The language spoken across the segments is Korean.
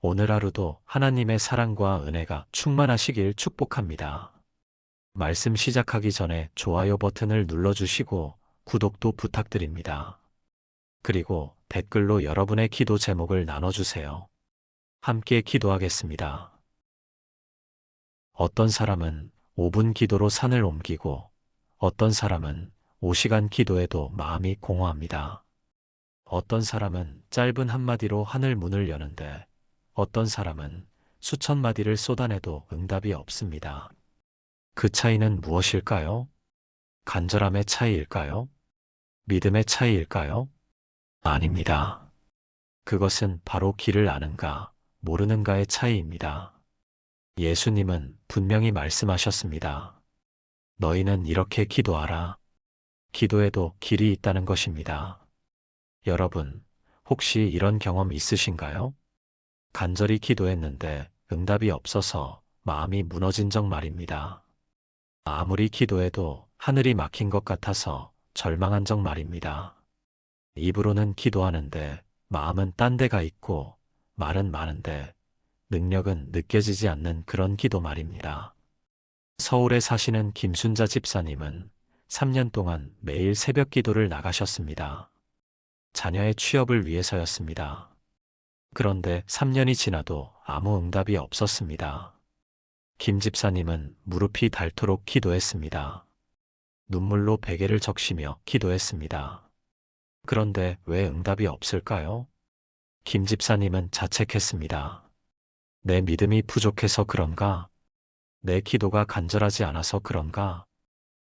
오늘 하루도 하나님의 사랑과 은혜가 충만하시길 축복합니다. 말씀 시작하기 전에 좋아요 버튼을 눌러주시고 구독도 부탁드립니다. 그리고 댓글로 여러분의 기도 제목을 나눠주세요. 함께 기도하겠습니다. 어떤 사람은 5분 기도로 산을 옮기고 어떤 사람은 5시간 기도에도 마음이 공허합니다. 어떤 사람은 짧은 한마디로 하늘 문을 여는데 어떤 사람은 수천 마디를 쏟아내도 응답이 없습니다. 그 차이는 무엇일까요? 간절함의 차이일까요? 믿음의 차이일까요? 아닙니다. 그것은 바로 길을 아는가, 모르는가의 차이입니다. 예수님은 분명히 말씀하셨습니다. 너희는 이렇게 기도하라. 기도에도 길이 있다는 것입니다. 여러분, 혹시 이런 경험 있으신가요? 간절히 기도했는데 응답이 없어서 마음이 무너진 적 말입니다. 아무리 기도해도 하늘이 막힌 것 같아서 절망한 적 말입니다. 입으로는 기도하는데 마음은 딴 데가 있고 말은 많은데 능력은 느껴지지 않는 그런 기도 말입니다. 서울에 사시는 김순자 집사님은 3년 동안 매일 새벽 기도를 나가셨습니다. 자녀의 취업을 위해서였습니다. 그런데 3년이 지나도 아무 응답이 없었습니다. 김 집사님은 무릎이 닳도록 기도했습니다. 눈물로 베개를 적시며 기도했습니다. 그런데 왜 응답이 없을까요? 김 집사님은 자책했습니다. 내 믿음이 부족해서 그런가? 내 기도가 간절하지 않아서 그런가?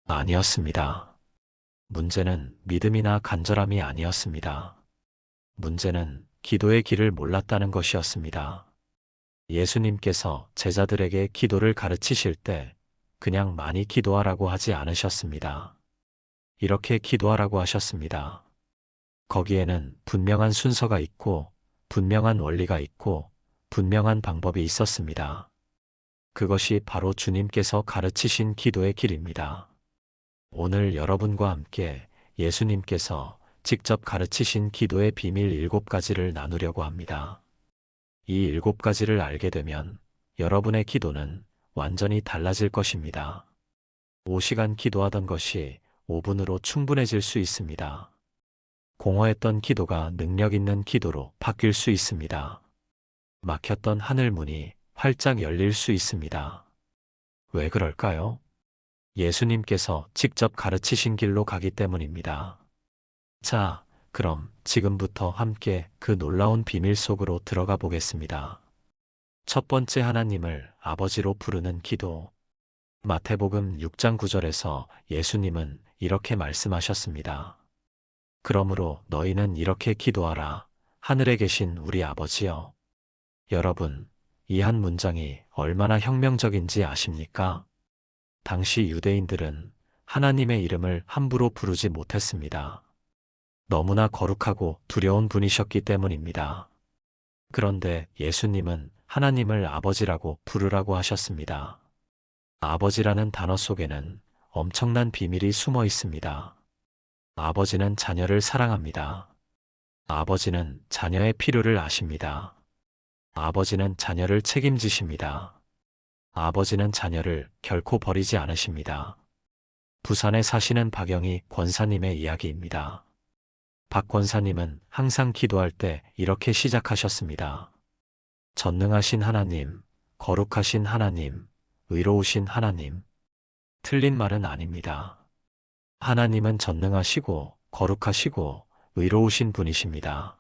아니었습니다. 문제는 믿음이나 간절함이 아니었습니다. 문제는 기도의 길을 몰랐다는 것이었습니다. 예수님께서 제자들에게 기도를 가르치실 때 그냥 많이 기도하라고 하지 않으셨습니다. 이렇게 기도하라고 하셨습니다. 거기에는 분명한 순서가 있고 분명한 원리가 있고 분명한 방법이 있었습니다. 그것이 바로 주님께서 가르치신 기도의 길입니다. 오늘 여러분과 함께 예수님께서 직접 가르치신 기도의 비밀 7가지를 나누려고 합니다. 이 7가지를 알게 되면 여러분의 기도는 완전히 달라질 것입니다. 5시간 기도하던 것이 5분으로 충분해질 수 있습니다. 공허했던 기도가 능력 있는 기도로 바뀔 수 있습니다. 막혔던 하늘 문이 활짝 열릴 수 있습니다. 왜 그럴까요? 예수님께서 직접 가르치신 길로 가기 때문입니다. 자, 그럼 지금부터 함께 그 놀라운 비밀 속으로 들어가 보겠습니다. 첫 번째, 하나님을 아버지로 부르는 기도. 마태복음 6장 9절에서 예수님은 이렇게 말씀하셨습니다. 그러므로 너희는 이렇게 기도하라. 하늘에 계신 우리 아버지여. 여러분, 이 한 문장이 얼마나 혁명적인지 아십니까? 당시 유대인들은 하나님의 이름을 함부로 부르지 못했습니다. 너무나 거룩하고 두려운 분이셨기 때문입니다. 그런데 예수님은 하나님을 아버지라고 부르라고 하셨습니다. 아버지라는 단어 속에는 엄청난 비밀이 숨어 있습니다. 아버지는 자녀를 사랑합니다. 아버지는 자녀의 필요를 아십니다. 아버지는 자녀를 책임지십니다. 아버지는 자녀를 결코 버리지 않으십니다. 부산에 사시는 박영희 권사님의 이야기입니다. 박 권사님은 항상 기도할 때 이렇게 시작하셨습니다. 전능하신 하나님, 거룩하신 하나님, 의로우신 하나님. 틀린 말은 아닙니다. 하나님은 전능하시고 거룩하시고 의로우신 분이십니다.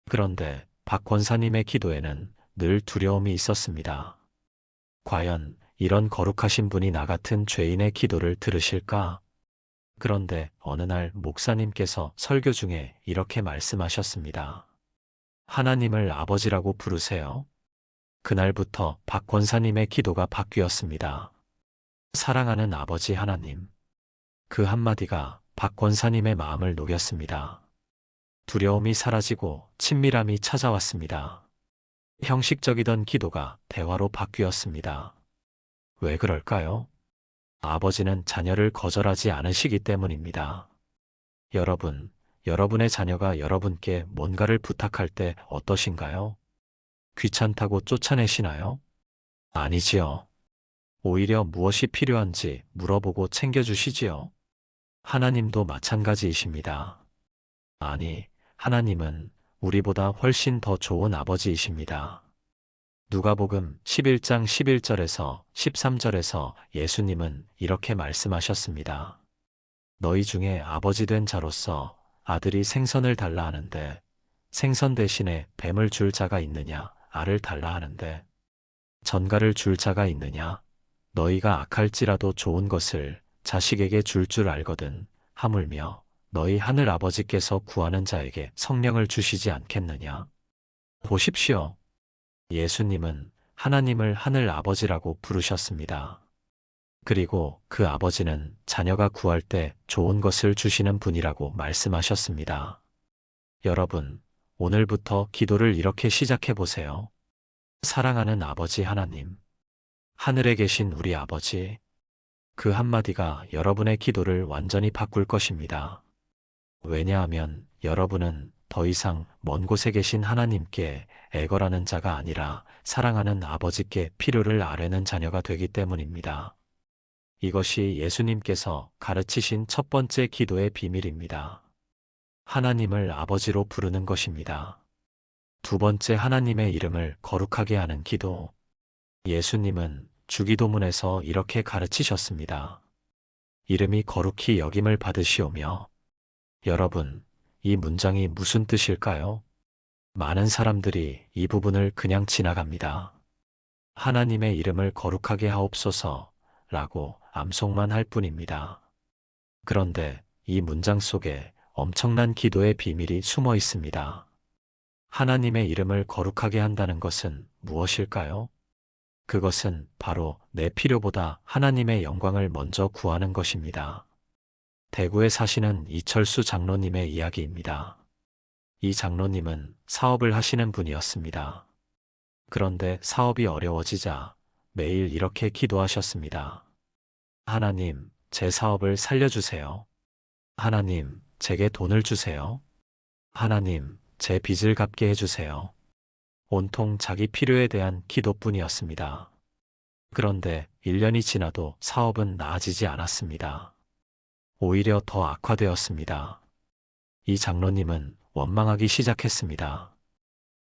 그런데 박 권사님의 기도에는 늘 두려움이 있었습니다. 과연 이런 거룩하신 분이 나 같은 죄인의 기도를 들으실까? 그런데 어느 날 목사님께서 설교 중에 이렇게 말씀하셨습니다. 하나님을 아버지라고 부르세요. 그날부터 박 권사님의 기도가 바뀌었습니다. 사랑하는 아버지 하나님. 그 한마디가 박 권사님의 마음을 녹였습니다. 두려움이 사라지고 친밀함이 찾아왔습니다. 형식적이던 기도가 대화로 바뀌었습니다. 왜 그럴까요? 아버지는 자녀를 거절하지 않으시기 때문입니다. 여러분, 여러분의 자녀가 여러분께 뭔가를 부탁할 때 어떠신가요? 귀찮다고 쫓아내시나요? 아니지요. 오히려 무엇이 필요한지 물어보고 챙겨주시지요. 하나님도 마찬가지이십니다. 아니, 하나님은 우리보다 훨씬 더 좋은 아버지이십니다. 누가복음 11장 11절에서 13절에서 예수님은 이렇게 말씀하셨습니다. 너희 중에 아버지 된 자로서 아들이 생선을 달라 하는데 생선 대신에 뱀을 줄 자가 있느냐? 알을 달라 하는데 전갈을 줄 자가 있느냐? 너희가 악할지라도 좋은 것을 자식에게 줄 알거든. 하물며 너희 하늘 아버지께서 구하는 자에게 성령을 주시지 않겠느냐? 보십시오. 예수님은 하나님을 하늘 아버지라고 부르셨습니다. 그리고 그 아버지는 자녀가 구할 때 좋은 것을 주시는 분이라고 말씀하셨습니다. 여러분, 오늘부터 기도를 이렇게 시작해 보세요. 사랑하는 아버지 하나님, 하늘에 계신 우리 아버지, 그 한마디가 여러분의 기도를 완전히 바꿀 것입니다. 왜냐하면 여러분은 더 이상 먼 곳에 계신 하나님께 애걸하는 자가 아니라 사랑하는 아버지께 필요를 아뢰는 자녀가 되기 때문입니다. 이것이 예수님께서 가르치신 첫 번째 기도의 비밀입니다. 하나님을 아버지로 부르는 것입니다. 두 번째, 하나님의 이름을 거룩하게 하는 기도. 예수님은 주기도문에서 이렇게 가르치셨습니다. 이름이 거룩히 여김을 받으시오며. 여러분, 이 문장이 무슨 뜻일까요? 많은 사람들이 이 부분을 그냥 지나갑니다. 하나님의 이름을 거룩하게 하옵소서 라고 암송만 할 뿐입니다. 그런데 이 문장 속에 엄청난 기도의 비밀이 숨어 있습니다. 하나님의 이름을 거룩하게 한다는 것은 무엇일까요? 그것은 바로 내 필요보다 하나님의 영광을 먼저 구하는 것입니다. 대구에 사시는 이철수 장로님의 이야기입니다. 이 장로님은 사업을 하시는 분이었습니다. 그런데 사업이 어려워지자 매일 이렇게 기도하셨습니다. 하나님, 제 사업을 살려주세요. 하나님, 제게 돈을 주세요. 하나님, 제 빚을 갚게 해주세요. 온통 자기 필요에 대한 기도뿐이었습니다. 그런데 1년이 지나도 사업은 나아지지 않았습니다. 오히려 더 악화되었습니다. 이 장로님은 원망하기 시작했습니다.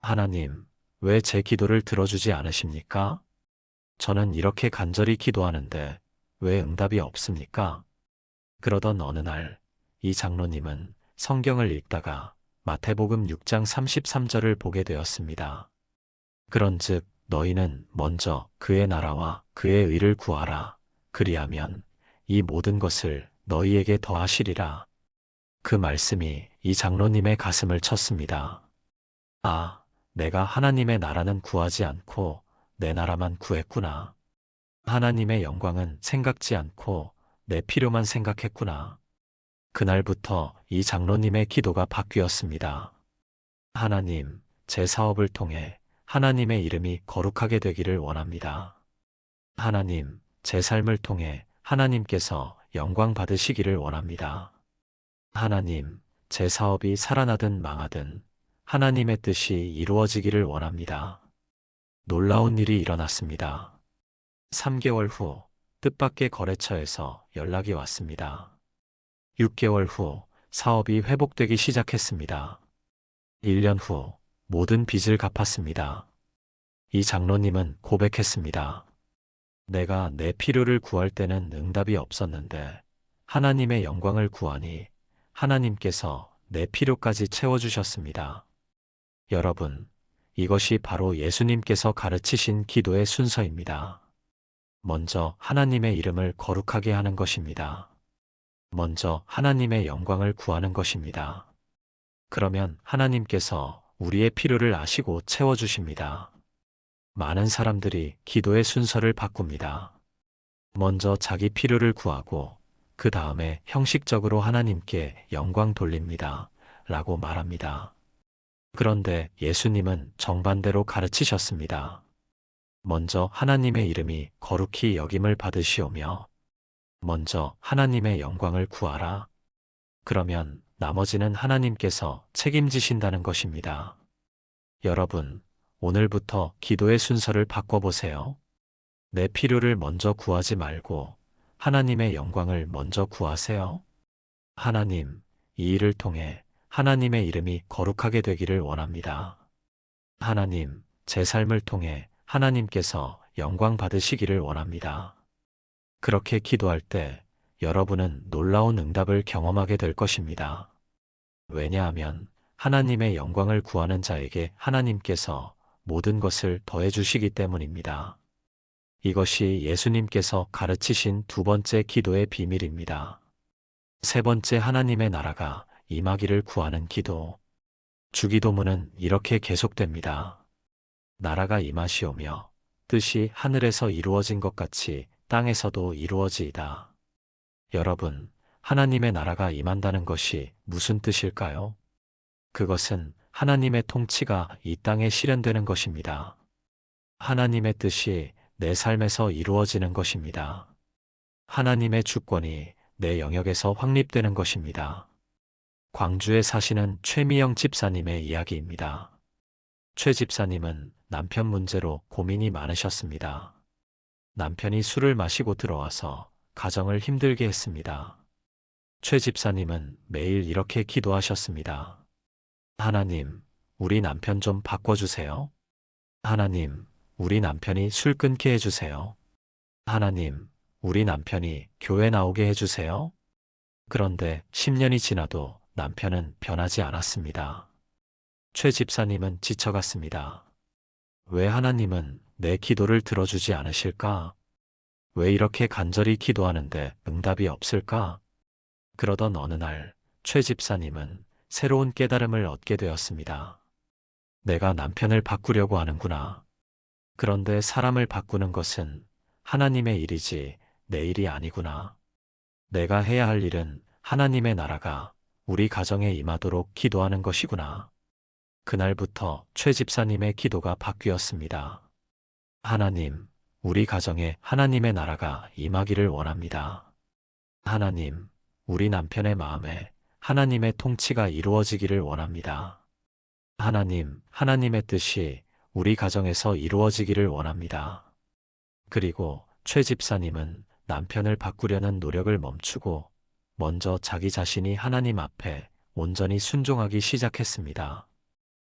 하나님, 왜 제 기도를 들어주지 않으십니까? 저는 이렇게 간절히 기도하는데 왜 응답이 없습니까? 그러던 어느 날, 이 장로님은 성경을 읽다가 마태복음 6장 33절을 보게 되었습니다. 그런즉 너희는 먼저 그의 나라와 그의 의를 구하라. 그리하면 이 모든 것을 너희에게 더하시리라. 그 말씀이 이 장로님의 가슴을 쳤습니다. 아, 내가 하나님의 나라는 구하지 않고 내 나라만 구했구나. 하나님의 영광은 생각지 않고 내 필요만 생각했구나. 그날부터 이 장로님의 기도가 바뀌었습니다. 하나님, 제 사업을 통해 하나님의 이름이 거룩하게 되기를 원합니다. 하나님, 제 삶을 통해 하나님께서 영광 받으시기를 원합니다. 하나님, 제 사업이 살아나든 망하든 하나님의 뜻이 이루어지기를 원합니다. 놀라운 일이 일어났습니다. 3개월 후 뜻밖의 거래처에서 연락이 왔습니다. 6개월 후 사업이 회복되기 시작했습니다. 1년 후 모든 빚을 갚았습니다. 이 장로님은 고백했습니다. 내가 내 필요를 구할 때는 응답이 없었는데 하나님의 영광을 구하니 하나님께서 내 필요까지 채워주셨습니다. 여러분, 이것이 바로 예수님께서 가르치신 기도의 순서입니다. 먼저 하나님의 이름을 거룩하게 하는 것입니다. 먼저 하나님의 영광을 구하는 것입니다. 그러면 하나님께서 우리의 필요를 아시고 채워주십니다. 많은 사람들이 기도의 순서를 바꿉니다. 먼저 자기 필요를 구하고 그 다음에 형식적으로 하나님께 영광 돌립니다. 라고 말합니다. 그런데 예수님은 정반대로 가르치셨습니다. 먼저 하나님의 이름이 거룩히 여김을 받으시오며 먼저 하나님의 영광을 구하라. 그러면 나머지는 하나님께서 책임지신다는 것입니다. 여러분, 오늘부터 기도의 순서를 바꿔보세요. 내 필요를 먼저 구하지 말고 하나님의 영광을 먼저 구하세요. 하나님, 이 일을 통해 하나님의 이름이 거룩하게 되기를 원합니다. 하나님, 제 삶을 통해 하나님께서 영광 받으시기를 원합니다. 그렇게 기도할 때 여러분은 놀라운 응답을 경험하게 될 것입니다. 왜냐하면 하나님의 영광을 구하는 자에게 하나님께서 모든 것을 더해 주시기 때문입니다. 이것이 예수님께서 가르치신 두 번째 기도의 비밀입니다. 세 번째, 하나님의 나라가 임하기를 구하는 기도. 주기도문은 이렇게 계속됩니다. 나라가 임하시오며 뜻이 하늘에서 이루어진 것 같이 땅에서도 이루어지이다. 여러분, 하나님의 나라가 임한다는 것이 무슨 뜻일까요? 그것은 하나님의 통치가 이 땅에 실현되는 것입니다. 하나님의 뜻이 내 삶에서 이루어지는 것입니다. 하나님의 주권이 내 영역에서 확립되는 것입니다. 광주에 사시는 최미영 집사님의 이야기입니다. 최 집사님은 남편 문제로 고민이 많으셨습니다. 남편이 술을 마시고 들어와서 가정을 힘들게 했습니다. 최 집사님은 매일 이렇게 기도하셨습니다. 하나님, 우리 남편 좀 바꿔주세요. 하나님, 우리 남편이 술 끊게 해주세요. 하나님, 우리 남편이 교회 나오게 해주세요. 그런데 10년이 지나도 남편은 변하지 않았습니다. 최 집사님은 지쳐갔습니다. 왜 하나님은 내 기도를 들어주지 않으실까? 왜 이렇게 간절히 기도하는데 응답이 없을까? 그러던 어느 날, 최 집사님은 새로운 깨달음을 얻게 되었습니다. 내가 남편을 바꾸려고 하는구나. 그런데 사람을 바꾸는 것은 하나님의 일이지 내 일이 아니구나. 내가 해야 할 일은 하나님의 나라가 우리 가정에 임하도록 기도하는 것이구나. 그날부터 최 집사님의 기도가 바뀌었습니다. 하나님, 우리 가정에 하나님의 나라가 임하기를 원합니다. 하나님, 우리 남편의 마음에 하나님의 통치가 이루어지기를 원합니다. 하나님, 하나님의 뜻이 우리 가정에서 이루어지기를 원합니다. 그리고 최 집사님은 남편을 바꾸려는 노력을 멈추고 먼저 자기 자신이 하나님 앞에 온전히 순종하기 시작했습니다.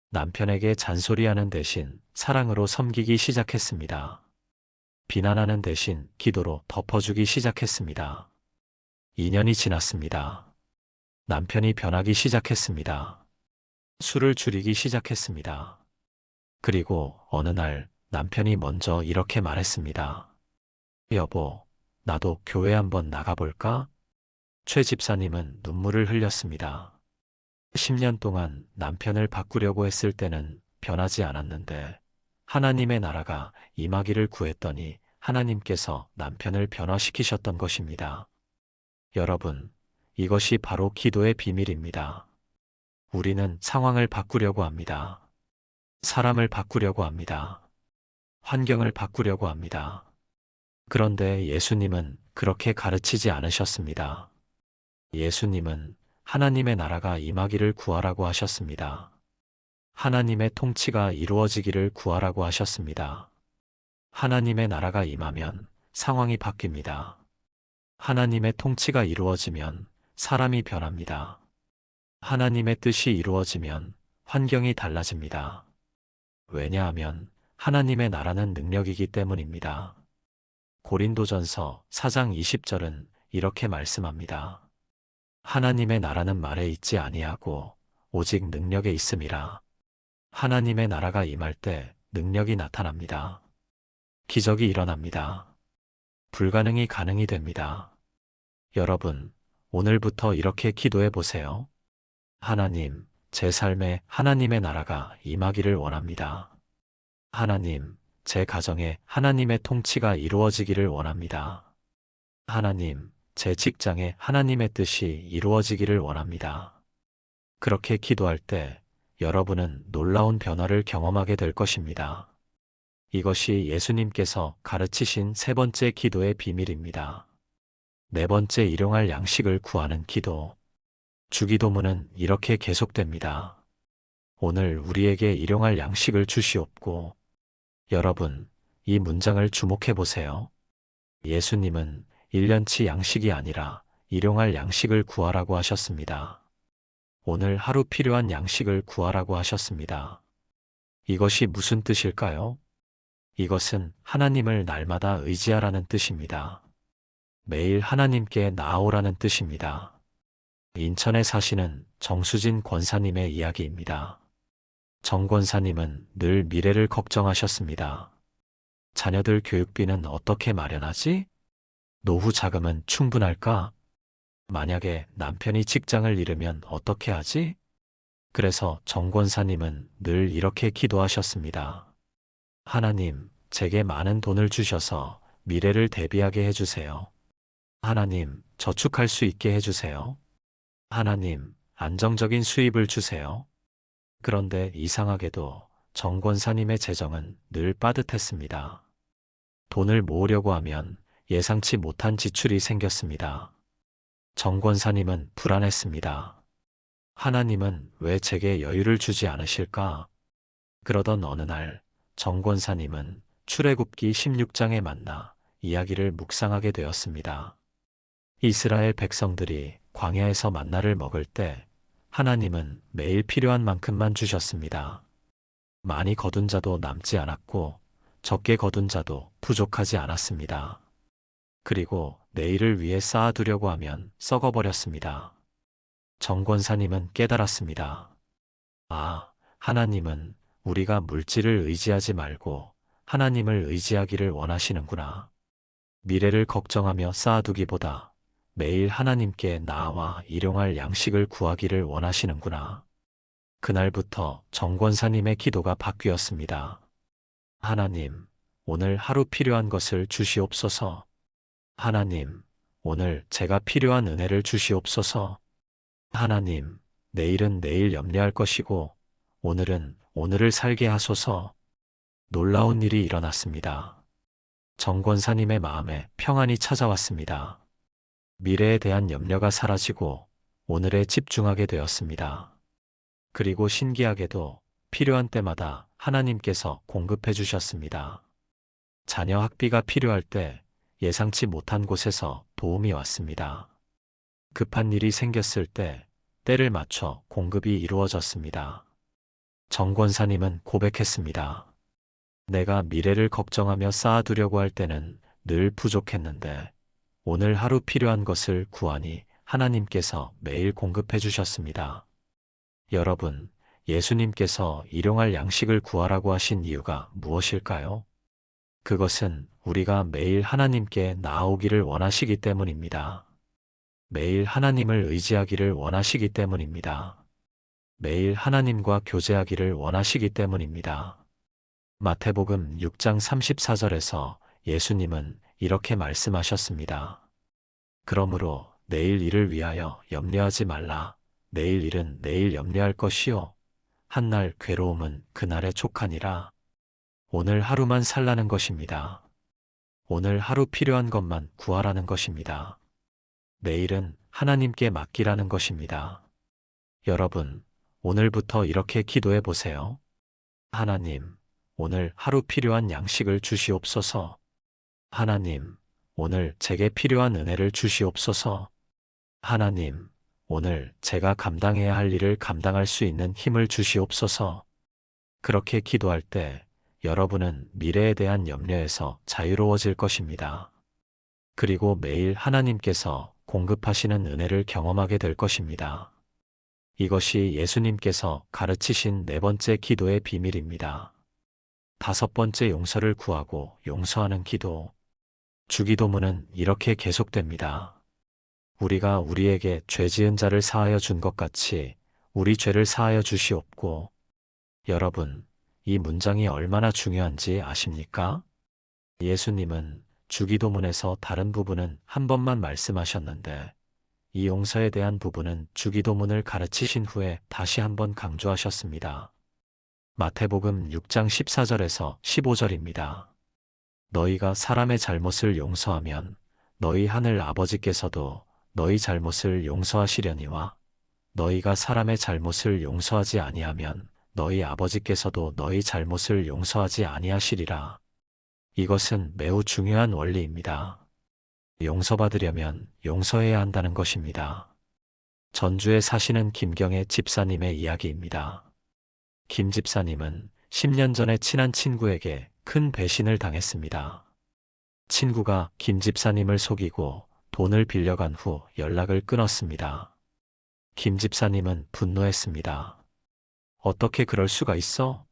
남편에게 잔소리하는 대신 사랑으로 섬기기 시작했습니다. 비난하는 대신 기도로 덮어주기 시작했습니다. 2년이 지났습니다. 남편이 변하기 시작했습니다. 술을 줄이기 시작했습니다. 그리고 어느 날 남편이 먼저 이렇게 말했습니다. 여보, 나도 교회 한번 나가볼까? 최 집사님은 눈물을 흘렸습니다. 10년 동안 남편을 바꾸려고 했을 때는 변하지 않았는데 하나님의 나라가 임하기를 구했더니 하나님께서 남편을 변화시키셨던 것입니다. 여러분, 이것이 바로 기도의 비밀입니다. 우리는 상황을 바꾸려고 합니다. 사람을 바꾸려고 합니다. 환경을 바꾸려고 합니다. 그런데 예수님은 그렇게 가르치지 않으셨습니다. 예수님은 하나님의 나라가 임하기를 구하라고 하셨습니다. 하나님의 통치가 이루어지기를 구하라고 하셨습니다. 하나님의 나라가 임하면 상황이 바뀝니다. 하나님의 통치가 이루어지면 사람이 변합니다. 하나님의 뜻이 이루어지면 환경이 달라집니다. 왜냐하면 하나님의 나라는 능력이기 때문입니다. 고린도전서 4장 20절은 이렇게 말씀합니다. 하나님의 나라는 말에 있지 아니하고 오직 능력에 있음이라. 하나님의 나라가 임할 때 능력이 나타납니다. 기적이 일어납니다. 불가능이 가능이 됩니다. 여러분, 오늘부터 이렇게 기도해 보세요. 하나님, 제 삶에 하나님의 나라가 임하기를 원합니다. 하나님, 제 가정에 하나님의 통치가 이루어지기를 원합니다. 하나님, 제 직장에 하나님의 뜻이 이루어지기를 원합니다. 그렇게 기도할 때 여러분은 놀라운 변화를 경험하게 될 것입니다. 이것이 예수님께서 가르치신 세 번째 기도의 비밀입니다. 네 번째, 일용할 양식을 구하는 기도. 주기도문은 이렇게 계속됩니다. 오늘 우리에게 일용할 양식을 주시옵고. 여러분, 이 문장을 주목해 보세요. 예수님은 1년치 양식이 아니라 일용할 양식을 구하라고 하셨습니다. 오늘 하루 필요한 양식을 구하라고 하셨습니다. 이것이 무슨 뜻일까요? 이것은 하나님을 날마다 의지하라는 뜻입니다. 매일 하나님께 나아오라는 뜻입니다. 인천에 사시는 정수진 권사님의 이야기입니다. 정 권사님은 늘 미래를 걱정하셨습니다. 자녀들 교육비는 어떻게 마련하지? 노후 자금은 충분할까? 만약에 남편이 직장을 잃으면 어떻게 하지? 그래서 정 권사님은 늘 이렇게 기도하셨습니다. 하나님, 제게 많은 돈을 주셔서 미래를 대비하게 해주세요. 하나님, 저축할 수 있게 해주세요. 하나님, 안정적인 수입을 주세요. 그런데 이상하게도 정 권사님의 재정은 늘 빠듯했습니다. 돈을 모으려고 하면 예상치 못한 지출이 생겼습니다. 정 권사님은 불안했습니다. 하나님은 왜 제게 여유를 주지 않으실까? 그러던 어느 날 정 권사님은 출애굽기 16장에 만나 이야기를 묵상하게 되었습니다. 이스라엘 백성들이 광야에서 만나를 먹을 때 하나님은 매일 필요한 만큼만 주셨습니다. 많이 거둔 자도 남지 않았고 적게 거둔 자도 부족하지 않았습니다. 그리고 내일을 위해 쌓아두려고 하면 썩어버렸습니다. 정 권사님은 깨달았습니다. 아, 하나님은 우리가 물질을 의지하지 말고 하나님을 의지하기를 원하시는구나. 미래를 걱정하며 쌓아두기보다 매일 하나님께 나아와 일용할 양식을 구하기를 원하시는구나. 그날부터 정 권사님의 기도가 바뀌었습니다. 하나님, 오늘 하루 필요한 것을 주시옵소서. 하나님, 오늘 제가 필요한 은혜를 주시옵소서. 하나님, 내일은 내일 염려할 것이고 오늘은 오늘을 살게 하소서. 놀라운 일이 일어났습니다. 정 권사님의 마음에 평안이 찾아왔습니다. 미래에 대한 염려가 사라지고 오늘에 집중하게 되었습니다. 그리고 신기하게도 필요한 때마다 하나님께서 공급해 주셨습니다. 자녀 학비가 필요할 때 예상치 못한 곳에서 도움이 왔습니다. 급한 일이 생겼을 때 때를 맞춰 공급이 이루어졌습니다. 정 권사님은 고백했습니다. 내가 미래를 걱정하며 쌓아두려고 할 때는 늘 부족했는데 오늘 하루 필요한 것을 구하니 하나님께서 매일 공급해 주셨습니다. 여러분, 예수님께서 일용할 양식을 구하라고 하신 이유가 무엇일까요? 그것은 우리가 매일 하나님께 나아오기를 원하시기 때문입니다. 매일 하나님을 의지하기를 원하시기 때문입니다. 매일 하나님과 교제하기를 원하시기 때문입니다. 마태복음 6장 34절에서 예수님은 이렇게 말씀하셨습니다. 그러므로 내일 일을 위하여 염려하지 말라. 내일 일은 내일 염려할 것이요. 한날 괴로움은 그날에 족하니라. 오늘 하루만 살라는 것입니다. 오늘 하루 필요한 것만 구하라는 것입니다. 내일은 하나님께 맡기라는 것입니다. 여러분, 오늘부터 이렇게 기도해 보세요. 하나님, 오늘 하루 필요한 양식을 주시옵소서. 하나님, 오늘 제게 필요한 은혜를 주시옵소서. 하나님, 오늘 제가 감당해야 할 일을 감당할 수 있는 힘을 주시옵소서. 그렇게 기도할 때 여러분은 미래에 대한 염려에서 자유로워질 것입니다. 그리고 매일 하나님께서 공급하시는 은혜를 경험하게 될 것입니다. 이것이 예수님께서 가르치신 네 번째 기도의 비밀입니다. 다섯 번째 용서를 구하고 용서하는 기도. 주기도문은 이렇게 계속됩니다. 우리가 우리에게 죄 지은 자를 사하여 준 것 같이 우리 죄를 사하여 주시옵고. 여러분, 이 문장이 얼마나 중요한지 아십니까? 예수님은 주기도문에서 다른 부분은 한 번만 말씀하셨는데 이 용서에 대한 부분은 주기도문을 가르치신 후에 다시 한번 강조하셨습니다. 마태복음 6장 14절에서 15절입니다. 너희가 사람의 잘못을 용서하면 너희 하늘 아버지께서도 너희 잘못을 용서하시려니와 너희가 사람의 잘못을 용서하지 아니하면 너희 아버지께서도 너희 잘못을 용서하지 아니하시리라. 이것은 매우 중요한 원리입니다. 용서받으려면 용서해야 한다는 것입니다. 전주에 사시는 김경애 집사님의 이야기입니다. 김 집사님은 10년 전에 친한 친구에게 큰 배신을 당했습니다. 친구가 김 집사님을 속이고 돈을 빌려간 후 연락을 끊었습니다. 김 집사님은 분노했습니다. 어떻게 그럴 수가 있어?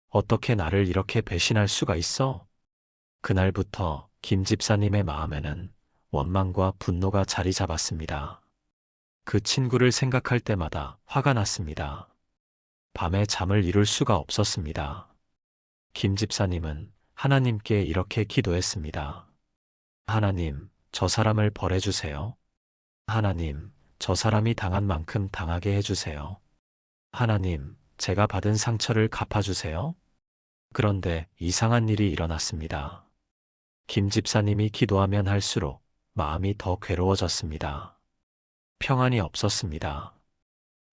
어떻게 나를 이렇게 배신할 수가 있어? 그날부터 김 집사님의 마음에는 원망과 분노가 자리 잡았습니다. 그 친구를 생각할 때마다 화가 났습니다. 밤에 잠을 이룰 수가 없었습니다. 김 집사님은 하나님께 이렇게 기도했습니다. 하나님, 저 사람을 벌해주세요. 하나님, 저 사람이 당한 만큼 당하게 해주세요. 하나님, 제가 받은 상처를 갚아주세요. 그런데 이상한 일이 일어났습니다. 김 집사님이 기도하면 할수록 마음이 더 괴로워졌습니다. 평안이 없었습니다.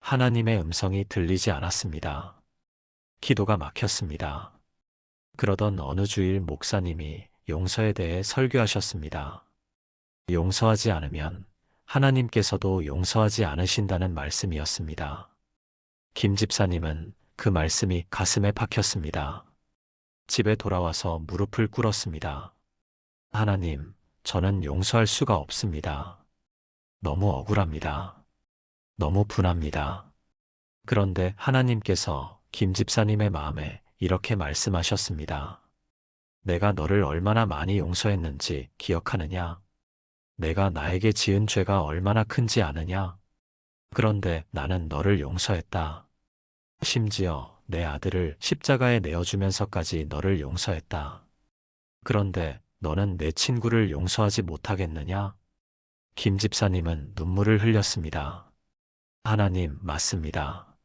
하나님의 음성이 들리지 않았습니다. 기도가 막혔습니다. 그러던 어느 주일 목사님이 용서에 대해 설교하셨습니다. 용서하지 않으면 하나님께서도 용서하지 않으신다는 말씀이었습니다. 김 집사님은 그 말씀이 가슴에 박혔습니다. 집에 돌아와서 무릎을 꿇었습니다. 하나님, 저는 용서할 수가 없습니다. 너무 억울합니다. 너무 분합니다. 그런데 하나님께서 김 집사님의 마음에 이렇게 말씀하셨습니다. 내가 너를 얼마나 많이 용서했는지 기억하느냐? 내가 나에게 지은 죄가 얼마나 큰지 아느냐? 그런데 나는 너를 용서했다. 심지어 내 아들을 십자가에 내어주면서까지 너를 용서했다. 그런데 너는 내 친구를 용서하지 못하겠느냐? 김 집사님은 눈물을 흘렸습니다. 하나님, 맞습니다.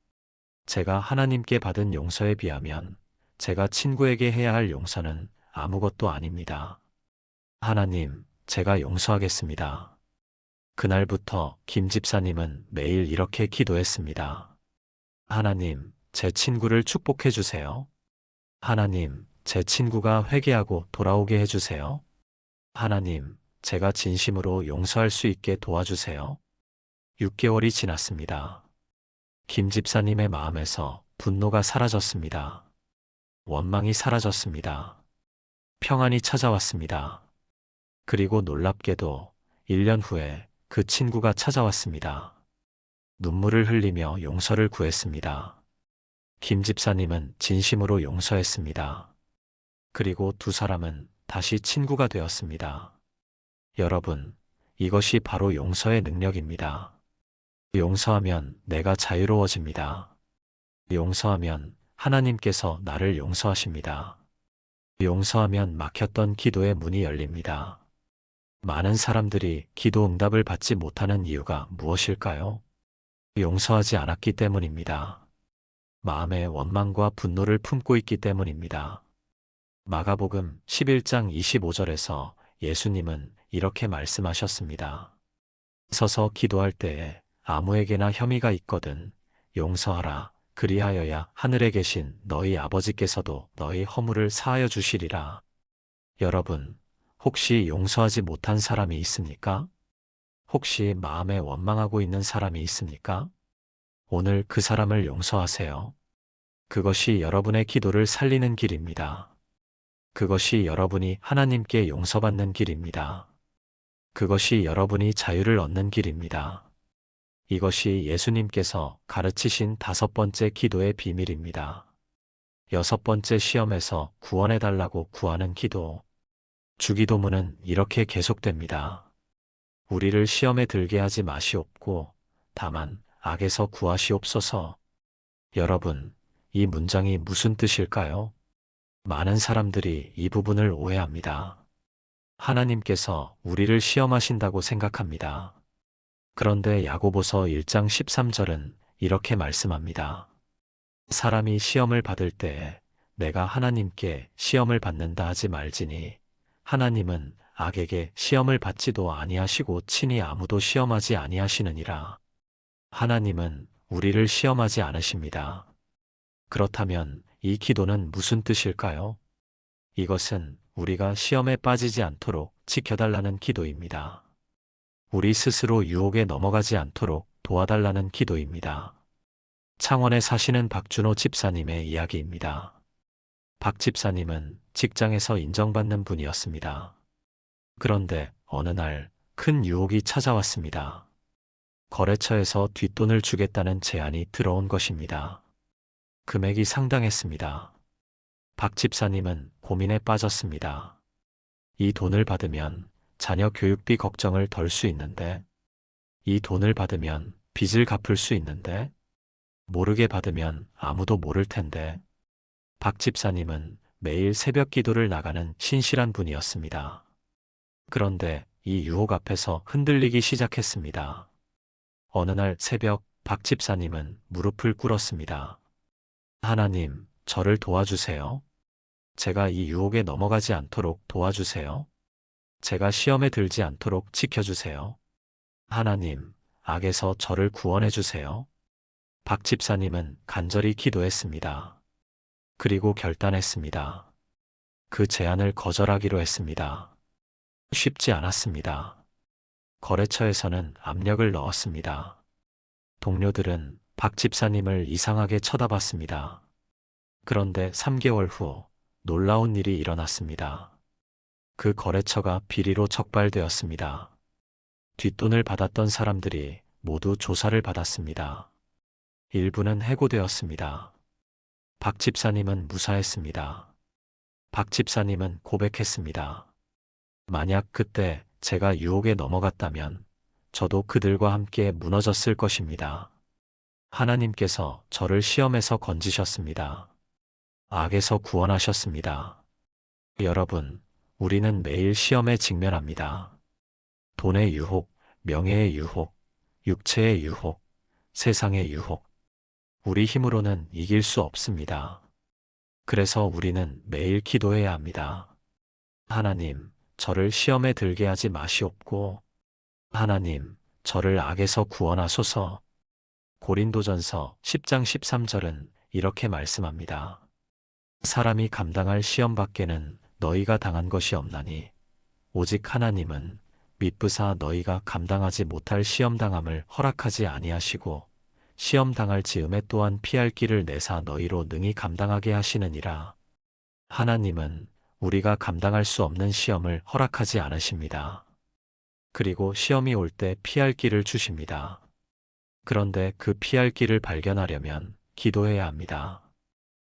제가 하나님께 받은 용서에 비하면 제가 친구에게 해야 할 용서는 아무것도 아닙니다. 하나님, 제가 용서하겠습니다. 그날부터 김 집사님은 매일 이렇게 기도했습니다. 하나님, 제 친구를 축복해 주세요. 하나님, 제 친구가 회개하고 돌아오게 해주세요. 하나님, 제가 진심으로 용서할 수 있게 도와주세요. 6개월이 지났습니다. 김 집사님의 마음에서 분노가 사라졌습니다. 원망이 사라졌습니다. 평안이 찾아왔습니다. 그리고 놀랍게도 1년 후에 그 친구가 찾아왔습니다. 눈물을 흘리며 용서를 구했습니다. 김 집사님은 진심으로 용서했습니다. 그리고 두 사람은 다시 친구가 되었습니다. 여러분, 이것이 바로 용서의 능력입니다. 용서하면 내가 자유로워집니다. 용서하면 하나님께서 나를 용서하십니다. 용서하면 막혔던 기도의 문이 열립니다. 많은 사람들이 기도 응답을 받지 못하는 이유가 무엇일까요? 용서하지 않았기 때문입니다. 마음에 원망과 분노를 품고 있기 때문입니다. 마가복음 11장 25절에서 예수님은 이렇게 말씀하셨습니다. 서서 기도할 때에 아무에게나 혐의가 있거든 용서하라. 그리하여야 하늘에 계신 너희 아버지께서도 너희 허물을 사하여 주시리라. 여러분, 혹시 용서하지 못한 사람이 있습니까? 혹시 마음에 원망하고 있는 사람이 있습니까? 오늘 그 사람을 용서하세요. 그것이 여러분의 기도를 살리는 길입니다. 그것이 여러분이 하나님께 용서받는 길입니다. 그것이 여러분이 자유를 얻는 길입니다. 이것이 예수님께서 가르치신 5번째 기도의 비밀입니다. 6번째 시험에서 구원해달라고 구하는 기도. 주기도문은 이렇게 계속됩니다. 우리를 시험에 들게 하지 마시옵고 다만 악에서 구하시옵소서. 여러분, 이 문장이 무슨 뜻일까요? 많은 사람들이 이 부분을 오해합니다. 하나님께서 우리를 시험하신다고 생각합니다. 그런데 야고보서 1장 13절은 이렇게 말씀합니다. 사람이 시험을 받을 때에 내가 하나님께 시험을 받는다 하지 말지니 하나님은 악에게 시험을 받지도 아니하시고 친히 아무도 시험하지 아니하시느니라. 하나님은 우리를 시험하지 않으십니다. 그렇다면 이 기도는 무슨 뜻일까요? 이것은 우리가 시험에 빠지지 않도록 지켜달라는 기도입니다. 우리 스스로 유혹에 넘어가지 않도록 도와달라는 기도입니다. 창원에 사시는 박준호 집사님의 이야기입니다. 박 집사님은 직장에서 인정받는 분이었습니다. 그런데 어느 날 큰 유혹이 찾아왔습니다. 거래처에서 뒷돈을 주겠다는 제안이 들어온 것입니다. 금액이 상당했습니다. 박 집사님은 고민에 빠졌습니다. 이 돈을 받으면 자녀 교육비 걱정을 덜 수 있는데, 이 돈을 받으면 빚을 갚을 수 있는데, 모르게 받으면 아무도 모를 텐데. 박 집사님은 매일 새벽 기도를 나가는 신실한 분이었습니다. 그런데 이 유혹 앞에서 흔들리기 시작했습니다. 어느 날 새벽 박 집사님은 무릎을 꿇었습니다. 하나님, 저를 도와주세요. 제가 이 유혹에 넘어가지 않도록 도와주세요. 제가 시험에 들지 않도록 지켜주세요. 하나님, 악에서 저를 구원해 주세요. 박 집사님은 간절히 기도했습니다. 그리고 결단했습니다. 그 제안을 거절하기로 했습니다. 쉽지 않았습니다. 거래처에서는 압력을 넣었습니다. 동료들은 박 집사님을 이상하게 쳐다봤습니다. 그런데 3개월 후 놀라운 일이 일어났습니다. 그 거래처가 비리로 적발되었습니다. 뒷돈을 받았던 사람들이 모두 조사를 받았습니다. 일부는 해고되었습니다. 박 집사님은 무사했습니다. 박 집사님은 고백했습니다. 만약 그때 제가 유혹에 넘어갔다면 저도 그들과 함께 무너졌을 것입니다. 하나님께서 저를 시험에서 건지셨습니다. 악에서 구원하셨습니다. 여러분, 우리는 매일 시험에 직면합니다. 돈의 유혹, 명예의 유혹, 육체의 유혹, 세상의 유혹. 우리 힘으로는 이길 수 없습니다. 그래서 우리는 매일 기도해야 합니다. 하나님, 저를 시험에 들게 하지 마시옵고, 하나님, 저를 악에서 구원하소서. 고린도전서 10장 13절은 이렇게 말씀합니다. 사람이 감당할 시험 밖에는 너희가 당한 것이 없나니, 오직 하나님은 미쁘사 너희가 감당하지 못할 시험당함을 허락하지 아니하시고, 시험당할 즈음에 또한 피할 길을 내사 너희로 능히 감당하게 하시느니라. 하나님은 우리가 감당할 수 없는 시험을 허락하지 않으십니다. 그리고 시험이 올 때 피할 길을 주십니다. 그런데 그 피할 길을 발견하려면 기도해야 합니다.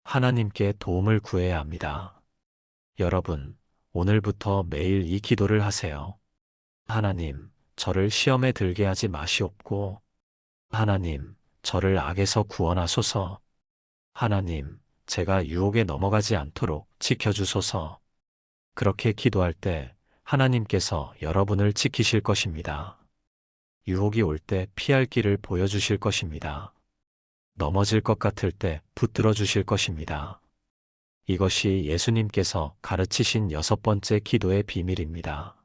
하나님께 도움을 구해야 합니다. 여러분, 오늘부터 매일 이 기도를 하세요. 하나님, 저를 시험에 들게 하지 마시옵고, 하나님, 저를 악에서 구원하소서. 하나님, 제가 유혹에 넘어가지 않도록 지켜주소서. 그렇게 기도할 때 하나님께서 여러분을 지키실 것입니다. 유혹이 올 때 피할 길을 보여주실 것입니다. 넘어질 것 같을 때 붙들어 주실 것입니다. 이것이 예수님께서 가르치신 6번째 기도의 비밀입니다.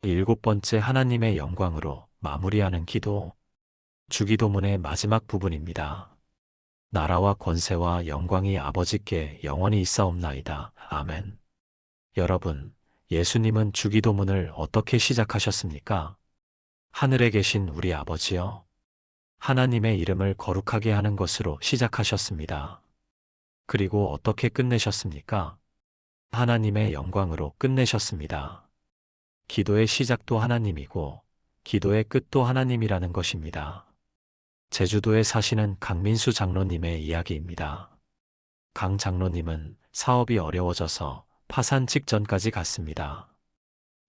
7번째 하나님의 영광으로 마무리하는 기도. 주기도문의 마지막 부분입니다. 나라와 권세와 영광이 아버지께 영원히 있사옵나이다. 아멘. 여러분, 예수님은 주기도문을 어떻게 시작하셨습니까? 하늘에 계신 우리 아버지여, 하나님의 이름을 거룩하게 하는 것으로 시작하셨습니다. 그리고 어떻게 끝내셨습니까? 하나님의 영광으로 끝내셨습니다. 기도의 시작도 하나님이고, 기도의 끝도 하나님이라는 것입니다. 제주도에 사시는 강민수 장로님의 이야기입니다. 강 장로님은 사업이 어려워져서 파산 직전까지 갔습니다.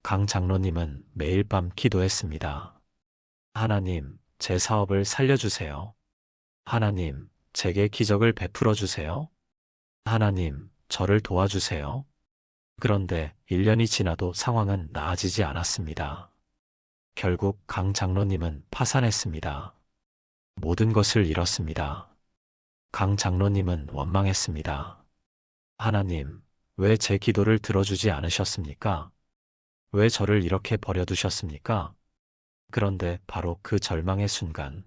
강 장로님은 매일 밤 기도했습니다. 하나님, 제 사업을 살려주세요. 하나님, 제게 기적을 베풀어 주세요. 하나님, 저를 도와주세요. 그런데 1년이 지나도 상황은 나아지지 않았습니다. 결국 강 장로님은 파산했습니다. 모든 것을 잃었습니다. 강 장로님은 원망했습니다. 하나님, 왜 제 기도를 들어주지 않으셨습니까? 왜 저를 이렇게 버려두셨습니까? 그런데 바로 그 절망의 순간,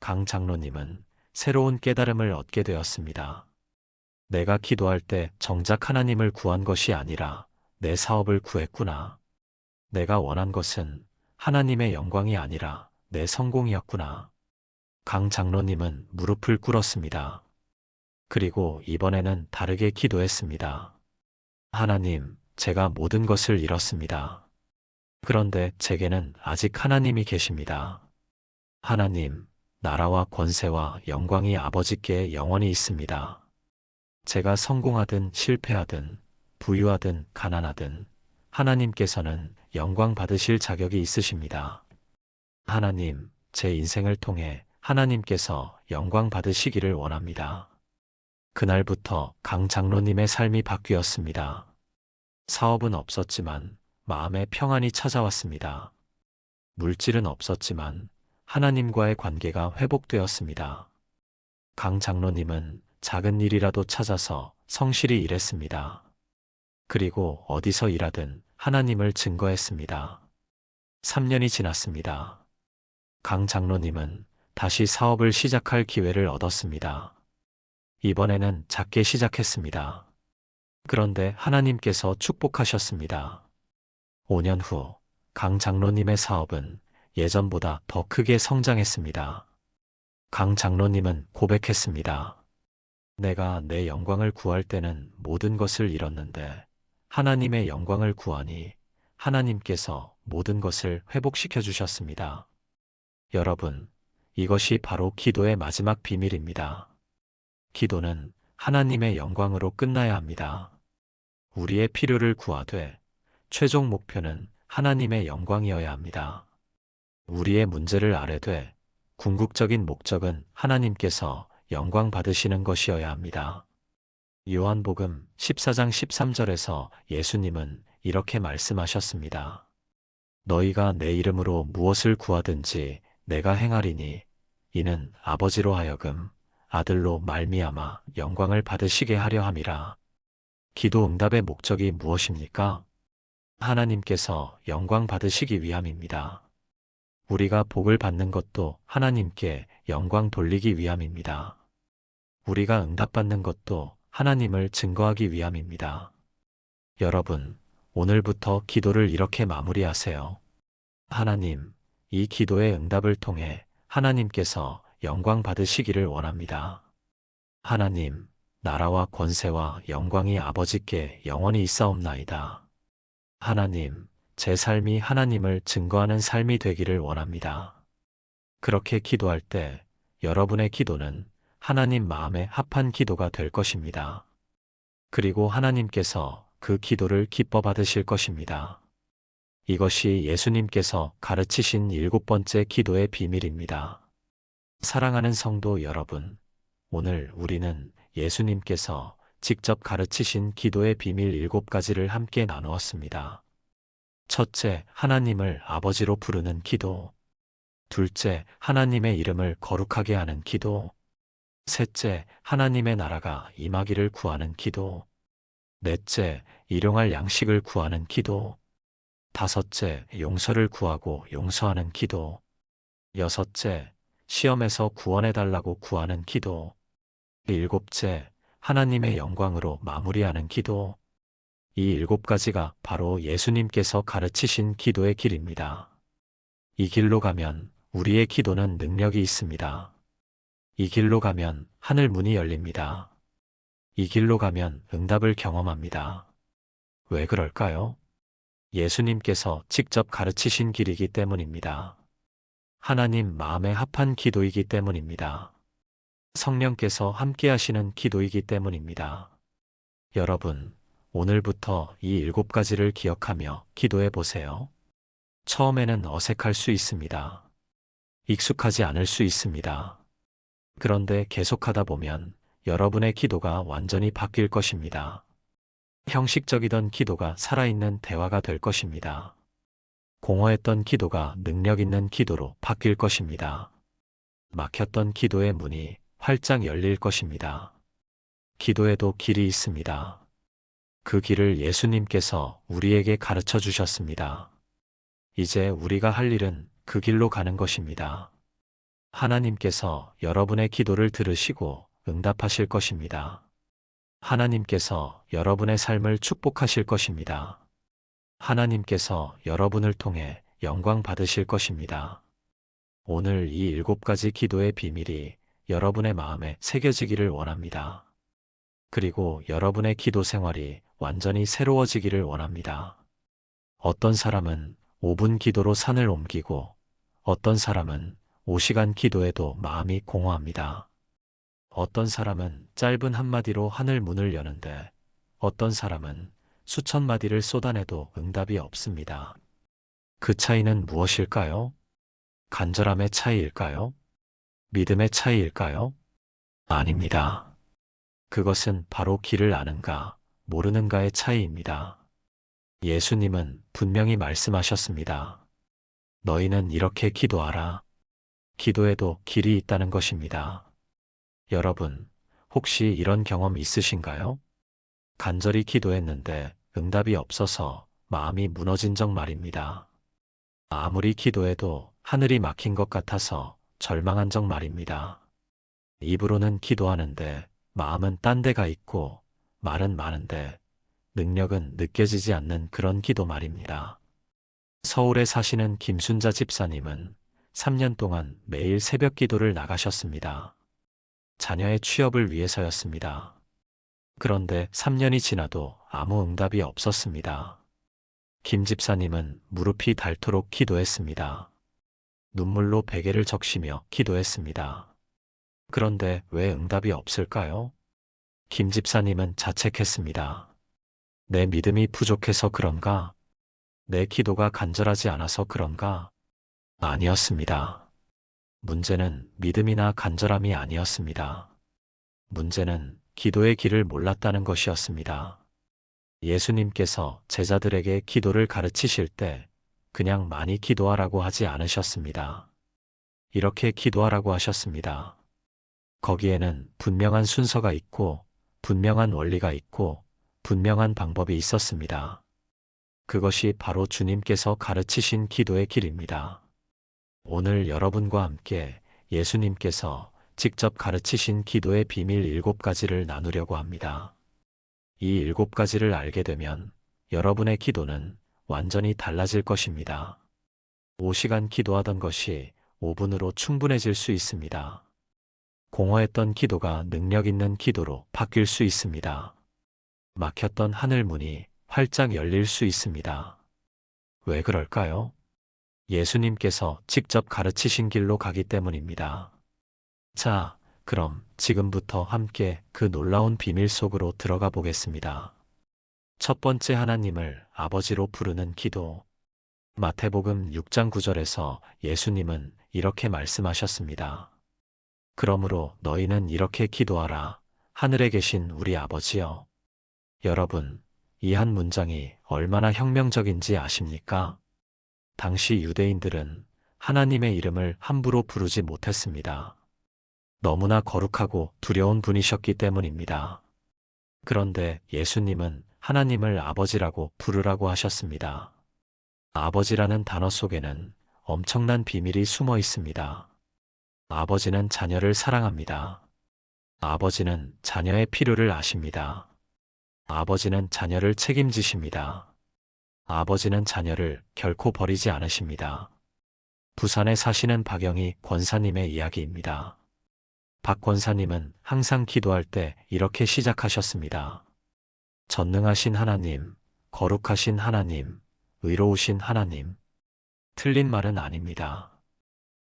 강 장로님은 새로운 깨달음을 얻게 되었습니다. 내가 기도할 때 정작 하나님을 구한 것이 아니라 내 사업을 구했구나. 내가 원한 것은 하나님의 영광이 아니라 내 성공이었구나. 강 장로님은 무릎을 꿇었습니다. 그리고 이번에는 다르게 기도했습니다. 하나님, 제가 모든 것을 잃었습니다. 그런데 제게는 아직 하나님이 계십니다. 하나님, 나라와 권세와 영광이 아버지께 영원히 있습니다. 제가 성공하든 실패하든 부유하든 가난하든 하나님께서는 영광 받으실 자격이 있으십니다. 하나님, 제 인생을 통해 하나님께서 영광 받으시기를 원합니다. 그날부터 강 장로님의 삶이 바뀌었습니다. 사업은 없었지만 마음의 평안이 찾아왔습니다. 물질은 없었지만 하나님과의 관계가 회복되었습니다. 강 장로님은 작은 일이라도 찾아서 성실히 일했습니다. 그리고 어디서 일하든 하나님을 증거했습니다. 3년이 지났습니다. 강 장로님은 다시 사업을 시작할 기회를 얻었습니다. 이번에는 작게 시작했습니다. 그런데 하나님께서 축복하셨습니다. 5년 후, 강 장로님의 사업은 예전보다 더 크게 성장했습니다. 강 장로님은 고백했습니다. 내가 내 영광을 구할 때는 모든 것을 잃었는데 하나님의 영광을 구하니 하나님께서 모든 것을 회복시켜 주셨습니다. 여러분, 이것이 바로 기도의 마지막 비밀입니다. 기도는 하나님의 영광으로 끝나야 합니다. 우리의 필요를 구하되 최종 목표는 하나님의 영광이어야 합니다. 우리의 문제를 아뢰되 궁극적인 목적은 하나님께서 영광 받으시는 것이어야 합니다. 요한복음 14장 13절에서 예수님은 이렇게 말씀하셨습니다. 너희가 내 이름으로 무엇을 구하든지 내가 행하리니 이는 아버지로 하여금 아들로 말미암아 영광을 받으시게 하려 함이라. 기도 응답의 목적이 무엇입니까? 하나님께서 영광 받으시기 위함입니다. 우리가 복을 받는 것도 하나님께 영광 돌리기 위함입니다. 우리가 응답받는 것도 하나님을 증거하기 위함입니다. 여러분, 오늘부터 기도를 이렇게 마무리하세요. 하나님, 이 기도의 응답을 통해 하나님께서 영광 받으시기를 원합니다. 하나님, 나라와 권세와 영광이 아버지께 영원히 있사옵나이다. 하나님, 제 삶이 하나님을 증거하는 삶이 되기를 원합니다. 그렇게 기도할 때 여러분의 기도는 하나님 마음에 합한 기도가 될 것입니다. 그리고 하나님께서 그 기도를 기뻐 받으실 것입니다. 이것이 예수님께서 가르치신 7번째 기도의 비밀입니다. 사랑하는 성도 여러분, 오늘 우리는 예수님께서 직접 가르치신 기도의 비밀 7가지를 함께 나누었습니다. 첫째, 하나님을 아버지로 부르는 기도. 둘째, 하나님의 이름을 거룩하게 하는 기도. 셋째, 하나님의 나라가 임하기를 구하는 기도. 넷째, 일용할 양식을 구하는 기도. 다섯째, 용서를 구하고 용서하는 기도. 여섯째, 시험에서 구원해달라고 구하는 기도. 일곱째, 하나님의 영광으로 마무리하는 기도. 이 7가지가 바로 예수님께서 가르치신 기도의 길입니다. 이 길로 가면 우리의 기도는 능력이 있습니다. 이 길로 가면 하늘 문이 열립니다. 이 길로 가면 응답을 경험합니다. 왜 그럴까요? 예수님께서 직접 가르치신 길이기 때문입니다. 하나님 마음에 합한 기도이기 때문입니다. 성령께서 함께 하시는 기도이기 때문입니다. 여러분, 오늘부터 이 7가지를 기억하며 기도해 보세요. 처음에는 어색할 수 있습니다. 익숙하지 않을 수 있습니다. 그런데 계속하다 보면 여러분의 기도가 완전히 바뀔 것입니다. 형식적이던 기도가 살아있는 대화가 될 것입니다. 공허했던 기도가 능력 있는 기도로 바뀔 것입니다. 막혔던 기도의 문이 활짝 열릴 것입니다. 기도에도 길이 있습니다. 그 길을 예수님께서 우리에게 가르쳐 주셨습니다. 이제 우리가 할 일은 그 길로 가는 것입니다. 하나님께서 여러분의 기도를 들으시고 응답하실 것입니다. 하나님께서 여러분의 삶을 축복하실 것입니다. 하나님께서 여러분을 통해 영광 받으실 것입니다. 오늘 이 7가지 기도의 비밀이 여러분의 마음에 새겨지기를 원합니다. 그리고 여러분의 기도 생활이 완전히 새로워지기를 원합니다. 어떤 사람은 5분 기도로 산을 옮기고 어떤 사람은 5시간 기도에도 마음이 공허합니다. 어떤 사람은 짧은 한마디로 하늘 문을 여는데 어떤 사람은 수천 마디를 쏟아내도 응답이 없습니다. 그 차이는 무엇일까요? 간절함의 차이일까요? 믿음의 차이일까요? 아닙니다. 그것은 바로 길을 아는가, 모르는가의 차이입니다. 예수님은 분명히 말씀하셨습니다. 너희는 이렇게 기도하라. 기도에도 길이 있다는 것입니다. 여러분, 혹시 이런 경험 있으신가요? 간절히 기도했는데 응답이 없어서 마음이 무너진 적 말입니다. 아무리 기도해도 하늘이 막힌 것 같아서 절망한 적 말입니다. 입으로는 기도하는데 마음은 딴 데가 있고 말은 많은데 능력은 느껴지지 않는 그런 기도 말입니다. 서울에 사시는 김순자 집사님은 3년 동안 매일 새벽 기도를 나가셨습니다. 자녀의 취업을 위해서였습니다. 그런데 3년이 지나도 아무 응답이 없었습니다. 김 집사님은 무릎이 닳도록 기도했습니다. 눈물로 베개를 적시며 기도했습니다. 그런데 왜 응답이 없을까요? 김 집사님은 자책했습니다. 내 믿음이 부족해서 그런가? 내 기도가 간절하지 않아서 그런가? 아니었습니다. 문제는 믿음이나 간절함이 아니었습니다. 문제는 기도의 길을 몰랐다는 것이었습니다. 예수님께서 제자들에게 기도를 가르치실 때 그냥 많이 기도하라고 하지 않으셨습니다. 이렇게 기도하라고 하셨습니다. 거기에는 분명한 순서가 있고 분명한 원리가 있고 분명한 방법이 있었습니다. 그것이 바로 주님께서 가르치신 기도의 길입니다. 오늘 여러분과 함께 예수님께서 직접 가르치신 기도의 비밀 7가지를 나누려고 합니다. 이 7가지를 알게 되면 여러분의 기도는 완전히 달라질 것입니다. 5시간 기도하던 것이 5분으로 충분해질 수 있습니다. 공허했던 기도가 능력 있는 기도로 바뀔 수 있습니다. 막혔던 하늘 문이 활짝 열릴 수 있습니다. 왜 그럴까요? 예수님께서 직접 가르치신 길로 가기 때문입니다. 자, 그럼 지금부터 함께 그 놀라운 비밀 속으로 들어가 보겠습니다. 첫 번째, 하나님을 아버지로 부르는 기도. 마태복음 6장 9절에서 예수님은 이렇게 말씀하셨습니다. 그러므로 너희는 이렇게 기도하라. 하늘에 계신 우리 아버지여. 여러분, 이 한 문장이 얼마나 혁명적인지 아십니까? 당시 유대인들은 하나님의 이름을 함부로 부르지 못했습니다. 너무나 거룩하고 두려운 분이셨기 때문입니다. 그런데 예수님은 하나님을 아버지라고 부르라고 하셨습니다. 아버지라는 단어 속에는 엄청난 비밀이 숨어 있습니다. 아버지는 자녀를 사랑합니다. 아버지는 자녀의 필요를 아십니다. 아버지는 자녀를 책임지십니다. 아버지는 자녀를 결코 버리지 않으십니다. 부산에 사시는 박영희 권사님의 이야기입니다. 박 권사님은 항상 기도할 때 이렇게 시작하셨습니다. 전능하신 하나님, 거룩하신 하나님, 의로우신 하나님. 틀린 말은 아닙니다.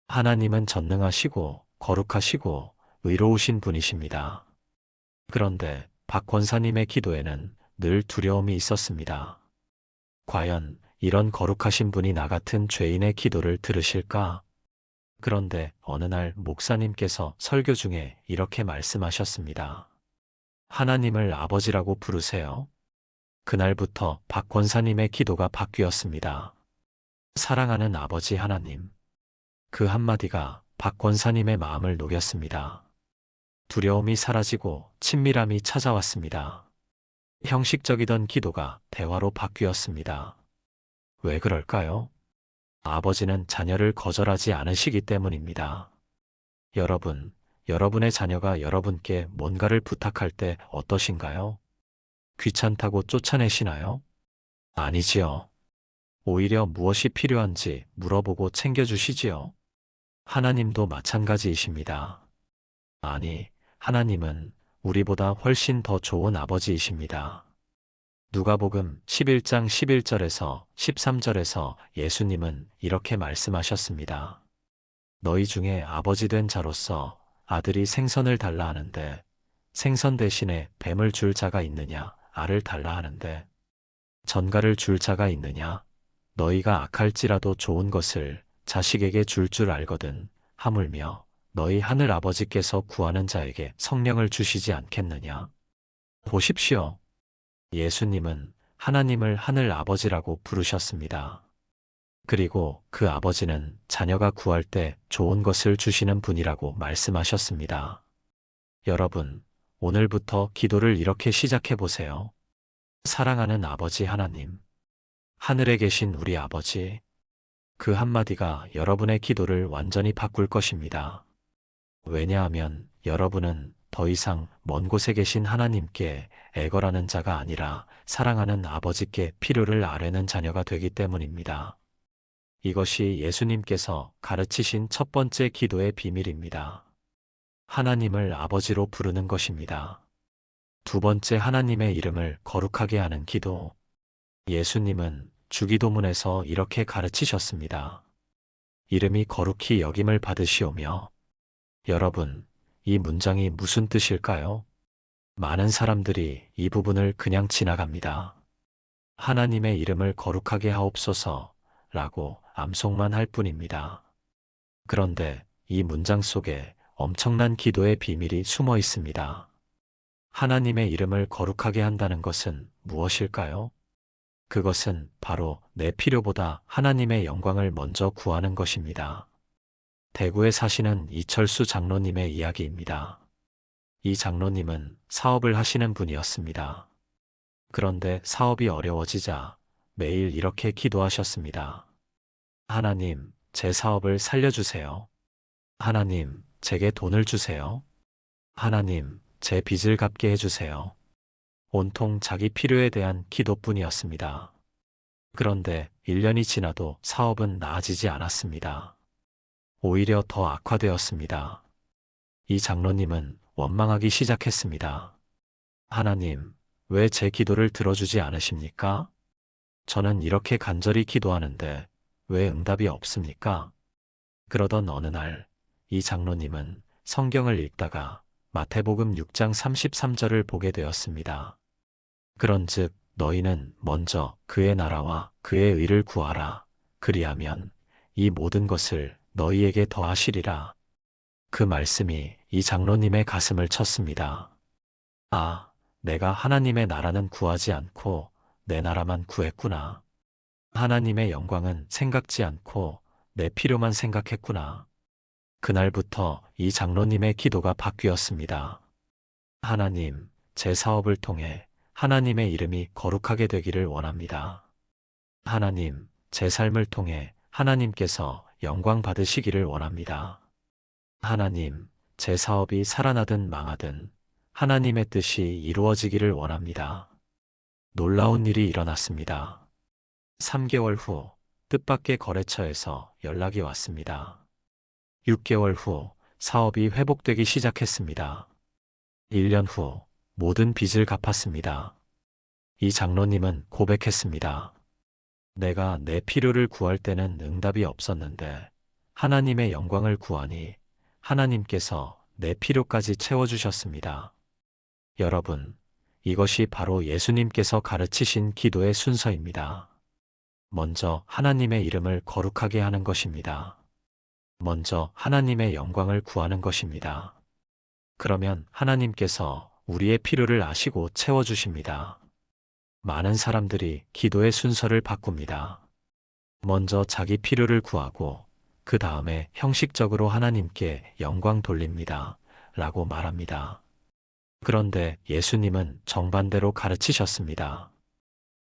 하나님은 전능하시고 거룩하시고 의로우신 분이십니다. 그런데 박 권사님의 기도에는 늘 두려움이 있었습니다. 과연 이런 거룩하신 분이 나 같은 죄인의 기도를 들으실까? 그런데 어느 날 목사님께서 설교 중에 이렇게 말씀하셨습니다. 하나님을 아버지라고 부르세요. 그날부터 박 권사님의 기도가 바뀌었습니다. 사랑하는 아버지 하나님. 그 한마디가 박 권사님의 마음을 녹였습니다. 두려움이 사라지고 친밀함이 찾아왔습니다. 형식적이던 기도가 대화로 바뀌었습니다. 왜 그럴까요? 아버지는 자녀를 거절하지 않으시기 때문입니다. 여러분, 여러분의 자녀가 여러분께 뭔가를 부탁할 때 어떠신가요? 귀찮다고 쫓아내시나요? 아니지요. 오히려 무엇이 필요한지 물어보고 챙겨주시지요. 하나님도 마찬가지이십니다. 아니, 하나님은 우리보다 훨씬 더 좋은 아버지이십니다. 누가복음 11장 11절에서 13절에서 예수님은 이렇게 말씀하셨습니다. 너희 중에 아버지 된 자로서 아들이 생선을 달라 하는데 생선 대신에 뱀을 줄 자가 있느냐? 알을 달라 하는데 전갈을 줄 자가 있느냐? 너희가 악할지라도 좋은 것을 자식에게 줄 알거든. 하물며 너희 하늘 아버지께서 구하는 자에게 성령을 주시지 않겠느냐? 보십시오. 예수님은 하나님을 하늘 아버지라고 부르셨습니다. 그리고 그 아버지는 자녀가 구할 때 좋은 것을 주시는 분이라고 말씀하셨습니다. 여러분, 오늘부터 기도를 이렇게 시작해 보세요. 사랑하는 아버지 하나님, 하늘에 계신 우리 아버지, 그 한마디가 여러분의 기도를 완전히 바꿀 것입니다. 왜냐하면 여러분은 더 이상 먼 곳에 계신 하나님께 애걸하는 자가 아니라 사랑하는 아버지께 필요를 아뢰는 자녀가 되기 때문입니다. 이것이 예수님께서 가르치신 첫 번째 기도의 비밀입니다. 하나님을 아버지로 부르는 것입니다. 두 번째, 하나님의 이름을 거룩하게 하는 기도. 예수님은 주기도문에서 이렇게 가르치셨습니다. 이름이 거룩히 여김을 받으시오며. 여러분, 이 문장이 무슨 뜻일까요? 많은 사람들이 이 부분을 그냥 지나갑니다. 하나님의 이름을 거룩하게 하옵소서 라고 암송만 할 뿐입니다. 그런데 이 문장 속에 엄청난 기도의 비밀이 숨어 있습니다. 하나님의 이름을 거룩하게 한다는 것은 무엇일까요? 그것은 바로 내 필요보다 하나님의 영광을 먼저 구하는 것입니다. 대구에 사시는 이철수 장로님의 이야기입니다. 이 장로님은 사업을 하시는 분이었습니다. 그런데 사업이 어려워지자 매일 이렇게 기도하셨습니다. 하나님, 제 사업을 살려주세요. 하나님, 제게 돈을 주세요. 하나님, 제 빚을 갚게 해주세요. 온통 자기 필요에 대한 기도뿐이었습니다. 그런데 1년이 지나도 사업은 나아지지 않았습니다. 오히려 더 악화되었습니다. 이 장로님은 원망하기 시작했습니다. 하나님, 왜 제 기도를 들어주지 않으십니까? 저는 이렇게 간절히 기도하는데 왜 응답이 없습니까? 그러던 어느 날, 이 장로님은 성경을 읽다가 마태복음 6장 33절을 보게 되었습니다. 그런즉 너희는 먼저 그의 나라와 그의 의를 구하라. 그리하면 이 모든 것을 너희에게 더하시리라. 그 말씀이 이 장로님의 가슴을 쳤습니다. 아, 내가 하나님의 나라는 구하지 않고 내 나라만 구했구나. 하나님의 영광은 생각지 않고 내 필요만 생각했구나. 그날부터 이 장로님의 기도가 바뀌었습니다. 하나님, 제 사업을 통해 하나님의 이름이 거룩하게 되기를 원합니다. 하나님, 제 삶을 통해 하나님께서 영광 받으시기를 원합니다. 하나님, 제 사업이 살아나든 망하든 하나님의 뜻이 이루어지기를 원합니다. 놀라운 일이 일어났습니다. 3개월 후 뜻밖의 거래처에서 연락이 왔습니다. 6개월 후 사업이 회복되기 시작했습니다. 1년 후 모든 빚을 갚았습니다. 이 장로님은 고백했습니다. 내가 내 필요를 구할 때는 응답이 없었는데 하나님의 영광을 구하니 하나님께서 내 필요까지 채워주셨습니다. 여러분, 이것이 바로 예수님께서 가르치신 기도의 순서입니다. 먼저 하나님의 이름을 거룩하게 하는 것입니다. 먼저 하나님의 영광을 구하는 것입니다. 그러면 하나님께서 우리의 필요를 아시고 채워주십니다. 많은 사람들이 기도의 순서를 바꿉니다. 먼저 자기 필요를 구하고 그 다음에 형식적으로 하나님께 영광 돌립니다. 라고 말합니다. 그런데 예수님은 정반대로 가르치셨습니다.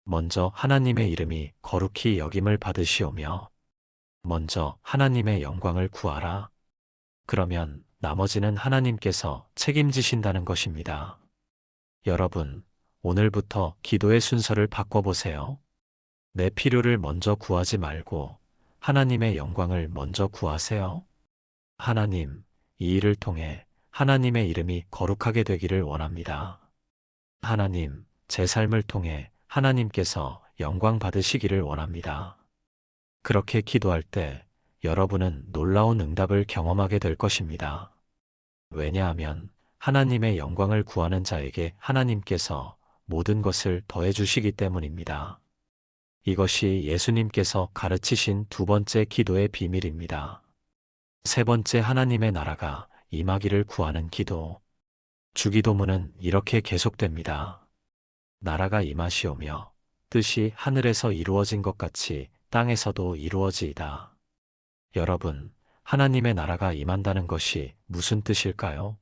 먼저 하나님의 이름이 거룩히 여김을 받으시오며 먼저 하나님의 영광을 구하라. 그러면 나머지는 하나님께서 책임지신다는 것입니다. 여러분, 오늘부터 기도의 순서를 바꿔보세요. 내 필요를 먼저 구하지 말고 하나님의 영광을 먼저 구하세요. 하나님, 이 일을 통해 하나님의 이름이 거룩하게 되기를 원합니다. 하나님, 제 삶을 통해 하나님께서 영광 받으시기를 원합니다. 그렇게 기도할 때 여러분은 놀라운 응답을 경험하게 될 것입니다. 왜냐하면 하나님의 영광을 구하는 자에게 하나님께서 모든 것을 더해 주시기 때문입니다. 이것이 예수님께서 가르치신 두 번째 기도의 비밀입니다. 세 번째, 하나님의 나라가 임하기를 구하는 기도. 주기도문은 이렇게 계속됩니다. 나라가 임하시오며 뜻이 하늘에서 이루어진 것 같이 땅에서도 이루어지이다. 여러분, 하나님의 나라가 임한다는 것이 무슨 뜻일까요?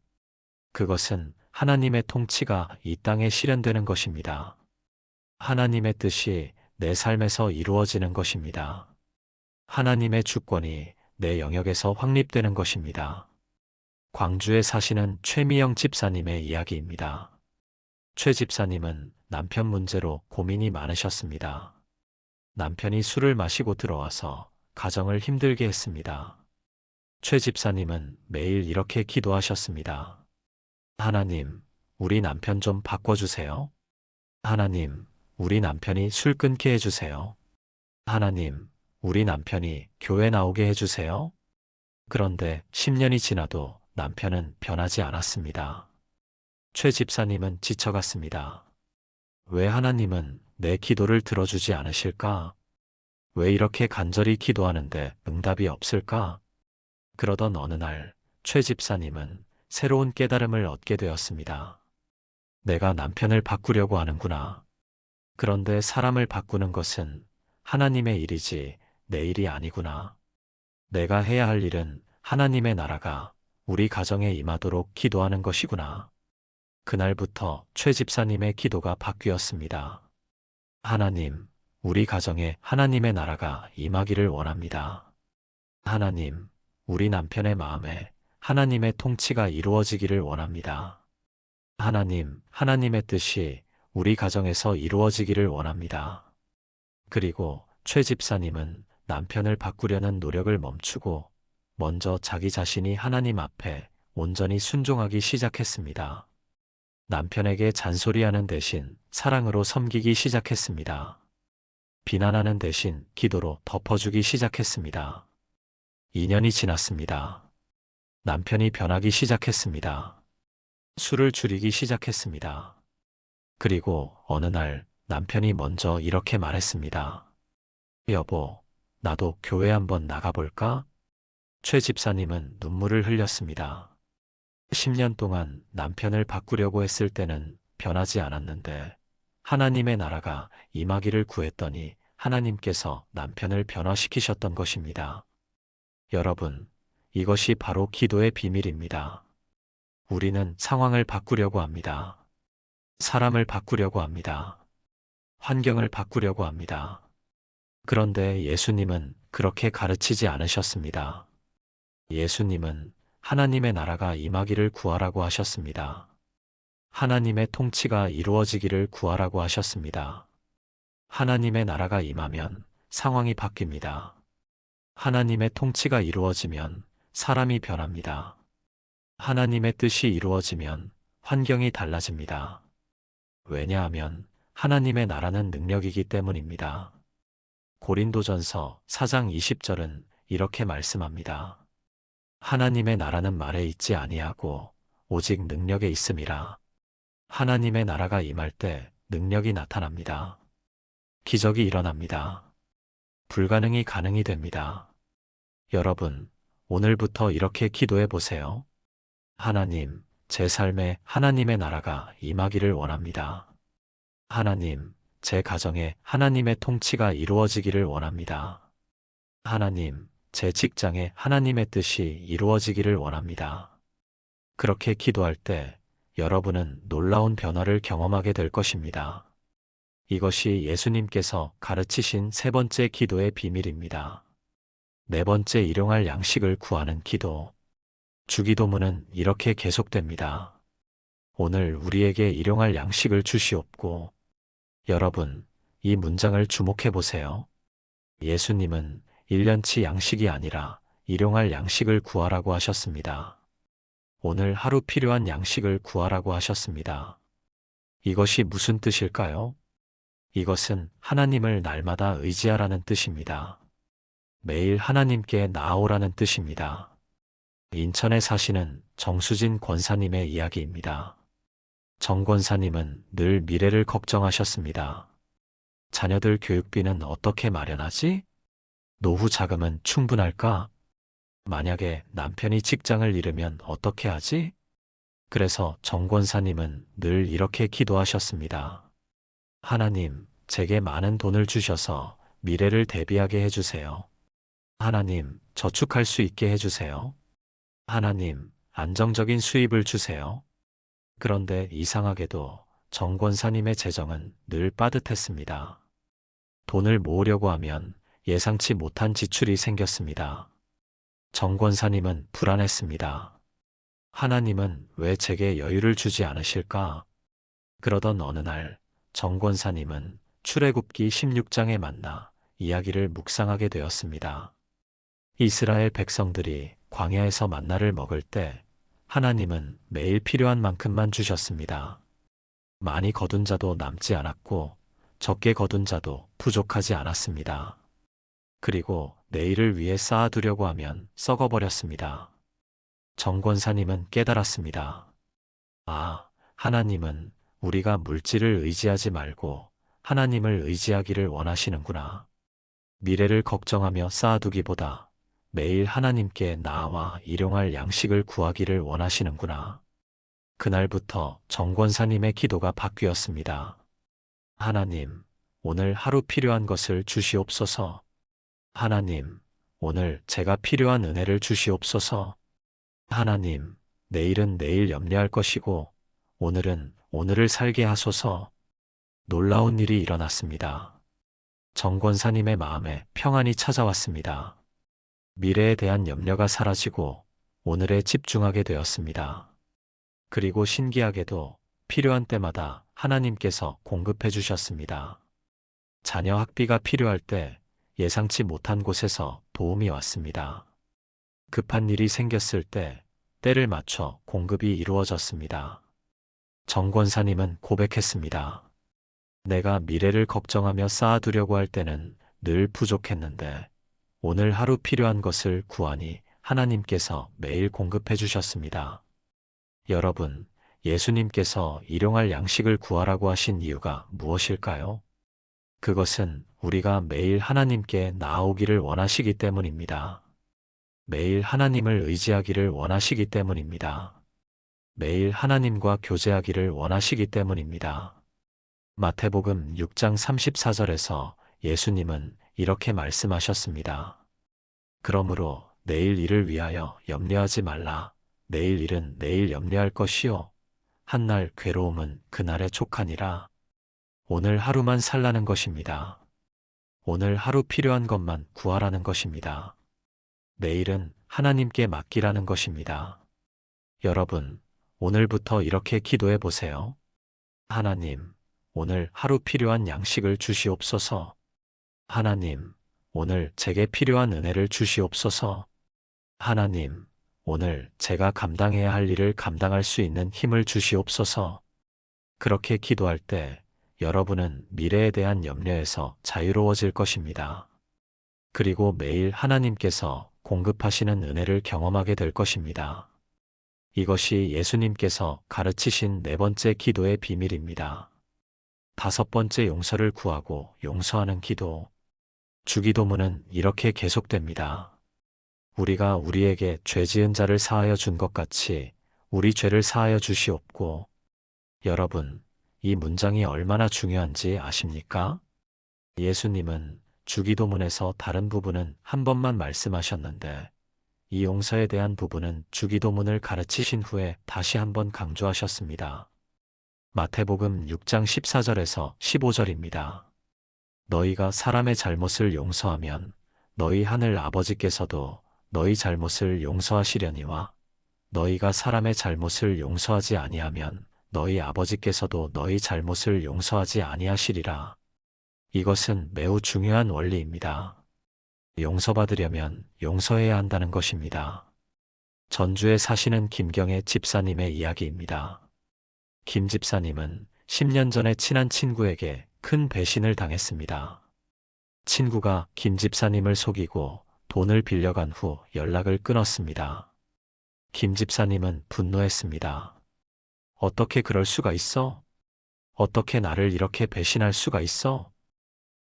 그것은 하나님의 통치가 이 땅에 실현되는 것입니다. 하나님의 뜻이 내 삶에서 이루어지는 것입니다. 하나님의 주권이 내 영역에서 확립되는 것입니다. 광주에 사시는 최미영 집사님의 이야기입니다. 최 집사님은 남편 문제로 고민이 많으셨습니다. 남편이 술을 마시고 들어와서 가정을 힘들게 했습니다. 최 집사님은 매일 이렇게 기도하셨습니다. 하나님, 우리 남편 좀 바꿔주세요. 하나님, 우리 남편이 술 끊게 해주세요. 하나님, 우리 남편이 교회 나오게 해주세요. 그런데 10년이 지나도 남편은 변하지 않았습니다. 최 집사님은 지쳐갔습니다. 왜 하나님은 내 기도를 들어주지 않으실까? 왜 이렇게 간절히 기도하는데 응답이 없을까? 그러던 어느 날, 최 집사님은 새로운 깨달음을 얻게 되었습니다. 내가 남편을 바꾸려고 하는구나. 그런데 사람을 바꾸는 것은 하나님의 일이지 내 일이 아니구나. 내가 해야 할 일은 하나님의 나라가 우리 가정에 임하도록 기도하는 것이구나. 그날부터 최 집사님의 기도가 바뀌었습니다. 하나님, 우리 가정에 하나님의 나라가 임하기를 원합니다. 하나님, 우리 남편의 마음에 하나님의 통치가 이루어지기를 원합니다. 하나님, 하나님의 뜻이 우리 가정에서 이루어지기를 원합니다. 그리고 최 집사님은 남편을 바꾸려는 노력을 멈추고 먼저 자기 자신이 하나님 앞에 온전히 순종하기 시작했습니다. 남편에게 잔소리하는 대신 사랑으로 섬기기 시작했습니다. 비난하는 대신 기도로 덮어주기 시작했습니다. 2년이 지났습니다. 남편이 변하기 시작했습니다. 술을 줄이기 시작했습니다. 그리고 어느 날 남편이 먼저 이렇게 말했습니다. 여보, 나도 교회 한번 나가볼까? 최 집사님은 눈물을 흘렸습니다. 10년 동안 남편을 바꾸려고 했을 때는 변하지 않았는데 하나님의 나라가 임하기를 구했더니 하나님께서 남편을 변화시키셨던 것입니다. 여러분, 이것이 바로 기도의 비밀입니다. 우리는 상황을 바꾸려고 합니다. 사람을 바꾸려고 합니다. 환경을 바꾸려고 합니다. 그런데 예수님은 그렇게 가르치지 않으셨습니다. 예수님은 하나님의 나라가 임하기를 구하라고 하셨습니다. 하나님의 통치가 이루어지기를 구하라고 하셨습니다. 하나님의 나라가 임하면 상황이 바뀝니다. 하나님의 통치가 이루어지면 사람이 변합니다. 하나님의 뜻이 이루어지면 환경이 달라집니다. 왜냐하면 하나님의 나라는 능력이기 때문입니다. 고린도전서 4장 20절은 이렇게 말씀합니다. 하나님의 나라는 말에 있지 아니하고 오직 능력에 있음이라. 하나님의 나라가 임할 때 능력이 나타납니다. 기적이 일어납니다. 불가능이 가능이 됩니다. 여러분, 오늘부터 이렇게 기도해 보세요. 하나님, 제 삶에 하나님의 나라가 임하기를 원합니다. 하나님, 제 가정에 하나님의 통치가 이루어지기를 원합니다. 하나님, 제 직장에 하나님의 뜻이 이루어지기를 원합니다. 그렇게 기도할 때 여러분은 놀라운 변화를 경험하게 될 것입니다. 이것이 예수님께서 가르치신 세 번째 기도의 비밀입니다. 네 번째, 일용할 양식을 구하는 기도. 주기도문은 이렇게 계속됩니다. 오늘 우리에게 일용할 양식을 주시옵고. 여러분, 이 문장을 주목해 보세요. 예수님은 1년치 양식이 아니라 일용할 양식을 구하라고 하셨습니다. 오늘 하루 필요한 양식을 구하라고 하셨습니다. 이것이 무슨 뜻일까요? 이것은 하나님을 날마다 의지하라는 뜻입니다. 매일 하나님께 나아오라는 뜻입니다. 인천에 사시는 정수진 권사님의 이야기입니다. 정 권사님은 늘 미래를 걱정하셨습니다. 자녀들 교육비는 어떻게 마련하지? 노후 자금은 충분할까? 만약에 남편이 직장을 잃으면 어떻게 하지? 그래서 정 권사님은 늘 이렇게 기도하셨습니다. 하나님, 제게 많은 돈을 주셔서 미래를 대비하게 해주세요. 하나님, 저축할 수 있게 해주세요. 하나님, 안정적인 수입을 주세요. 그런데 이상하게도 정 권사님의 재정은 늘 빠듯했습니다. 돈을 모으려고 하면 예상치 못한 지출이 생겼습니다. 정 권사님은 불안했습니다. 하나님은 왜 제게 여유를 주지 않으실까? 그러던 어느 날 정 권사님은 출애굽기 16장에 만나 이야기를 묵상하게 되었습니다. 이스라엘 백성들이 광야에서 만나를 먹을 때 하나님은 매일 필요한 만큼만 주셨습니다. 많이 거둔 자도 남지 않았고 적게 거둔 자도 부족하지 않았습니다. 그리고 내일을 위해 쌓아두려고 하면 썩어버렸습니다. 정 권사님은 깨달았습니다. 아, 하나님은 우리가 물질을 의지하지 말고 하나님을 의지하기를 원하시는구나. 미래를 걱정하며 쌓아두기보다 매일 하나님께 나아와 일용할 양식을 구하기를 원하시는구나. 그날부터 정 권사님의 기도가 바뀌었습니다. 하나님, 오늘 하루 필요한 것을 주시옵소서. 하나님, 오늘 제가 필요한 은혜를 주시옵소서. 하나님, 내일은 내일 염려할 것이고 오늘은 오늘을 살게 하소서. 놀라운 일이 일어났습니다. 정 권사님의 마음에 평안이 찾아왔습니다. 미래에 대한 염려가 사라지고 오늘에 집중하게 되었습니다. 그리고 신기하게도 필요한 때마다 하나님께서 공급해 주셨습니다. 자녀 학비가 필요할 때 예상치 못한 곳에서 도움이 왔습니다. 급한 일이 생겼을 때 때를 맞춰 공급이 이루어졌습니다. 정 권사님은 고백했습니다. 내가 미래를 걱정하며 쌓아두려고 할 때는 늘 부족했는데 오늘 하루 필요한 것을 구하니 하나님께서 매일 공급해 주셨습니다. 여러분, 예수님께서 일용할 양식을 구하라고 하신 이유가 무엇일까요? 그것은 우리가 매일 하나님께 나아오기를 원하시기 때문입니다. 매일 하나님을 의지하기를 원하시기 때문입니다. 매일 하나님과 교제하기를 원하시기 때문입니다. 마태복음 6장 34절에서 예수님은 이렇게 말씀하셨습니다. 그러므로 내일 일을 위하여 염려하지 말라. 내일 일은 내일 염려할 것이요. 한날 괴로움은 그날에 족하니라. 오늘 하루만 살라는 것입니다. 오늘 하루 필요한 것만 구하라는 것입니다. 내일은 하나님께 맡기라는 것입니다. 여러분, 오늘부터 이렇게 기도해 보세요. 하나님, 오늘 하루 필요한 양식을 주시옵소서. 하나님, 오늘 제게 필요한 은혜를 주시옵소서. 하나님, 오늘 제가 감당해야 할 일을 감당할 수 있는 힘을 주시옵소서. 그렇게 기도할 때 여러분은 미래에 대한 염려에서 자유로워질 것입니다. 그리고 매일 하나님께서 공급하시는 은혜를 경험하게 될 것입니다. 이것이 예수님께서 가르치신 네 번째 기도의 비밀입니다. 다섯 번째 용서를 구하고 용서하는 기도. 주기도문은 이렇게 계속됩니다. 우리가 우리에게 죄 지은 자를 사하여 준 것 같이 우리 죄를 사하여 주시옵고. 여러분, 이 문장이 얼마나 중요한지 아십니까? 예수님은 주기도문에서 다른 부분은 한 번만 말씀하셨는데 이 용서에 대한 부분은 주기도문을 가르치신 후에 다시 한번 강조하셨습니다. 마태복음 6장 14절에서 15절입니다. 너희가 사람의 잘못을 용서하면 너희 하늘 아버지께서도 너희 잘못을 용서하시려니와 너희가 사람의 잘못을 용서하지 아니하면 너희 아버지께서도 너희 잘못을 용서하지 아니하시리라. 이것은 매우 중요한 원리입니다. 용서받으려면 용서해야 한다는 것입니다. 전주에 사시는 김경애 집사님의 이야기입니다. 김 집사님은 10년 전에 친한 친구에게 큰 배신을 당했습니다. 친구가 김 집사님을 속이고 돈을 빌려간 후 연락을 끊었습니다. 김 집사님은 분노했습니다. 어떻게 그럴 수가 있어? 어떻게 나를 이렇게 배신할 수가 있어?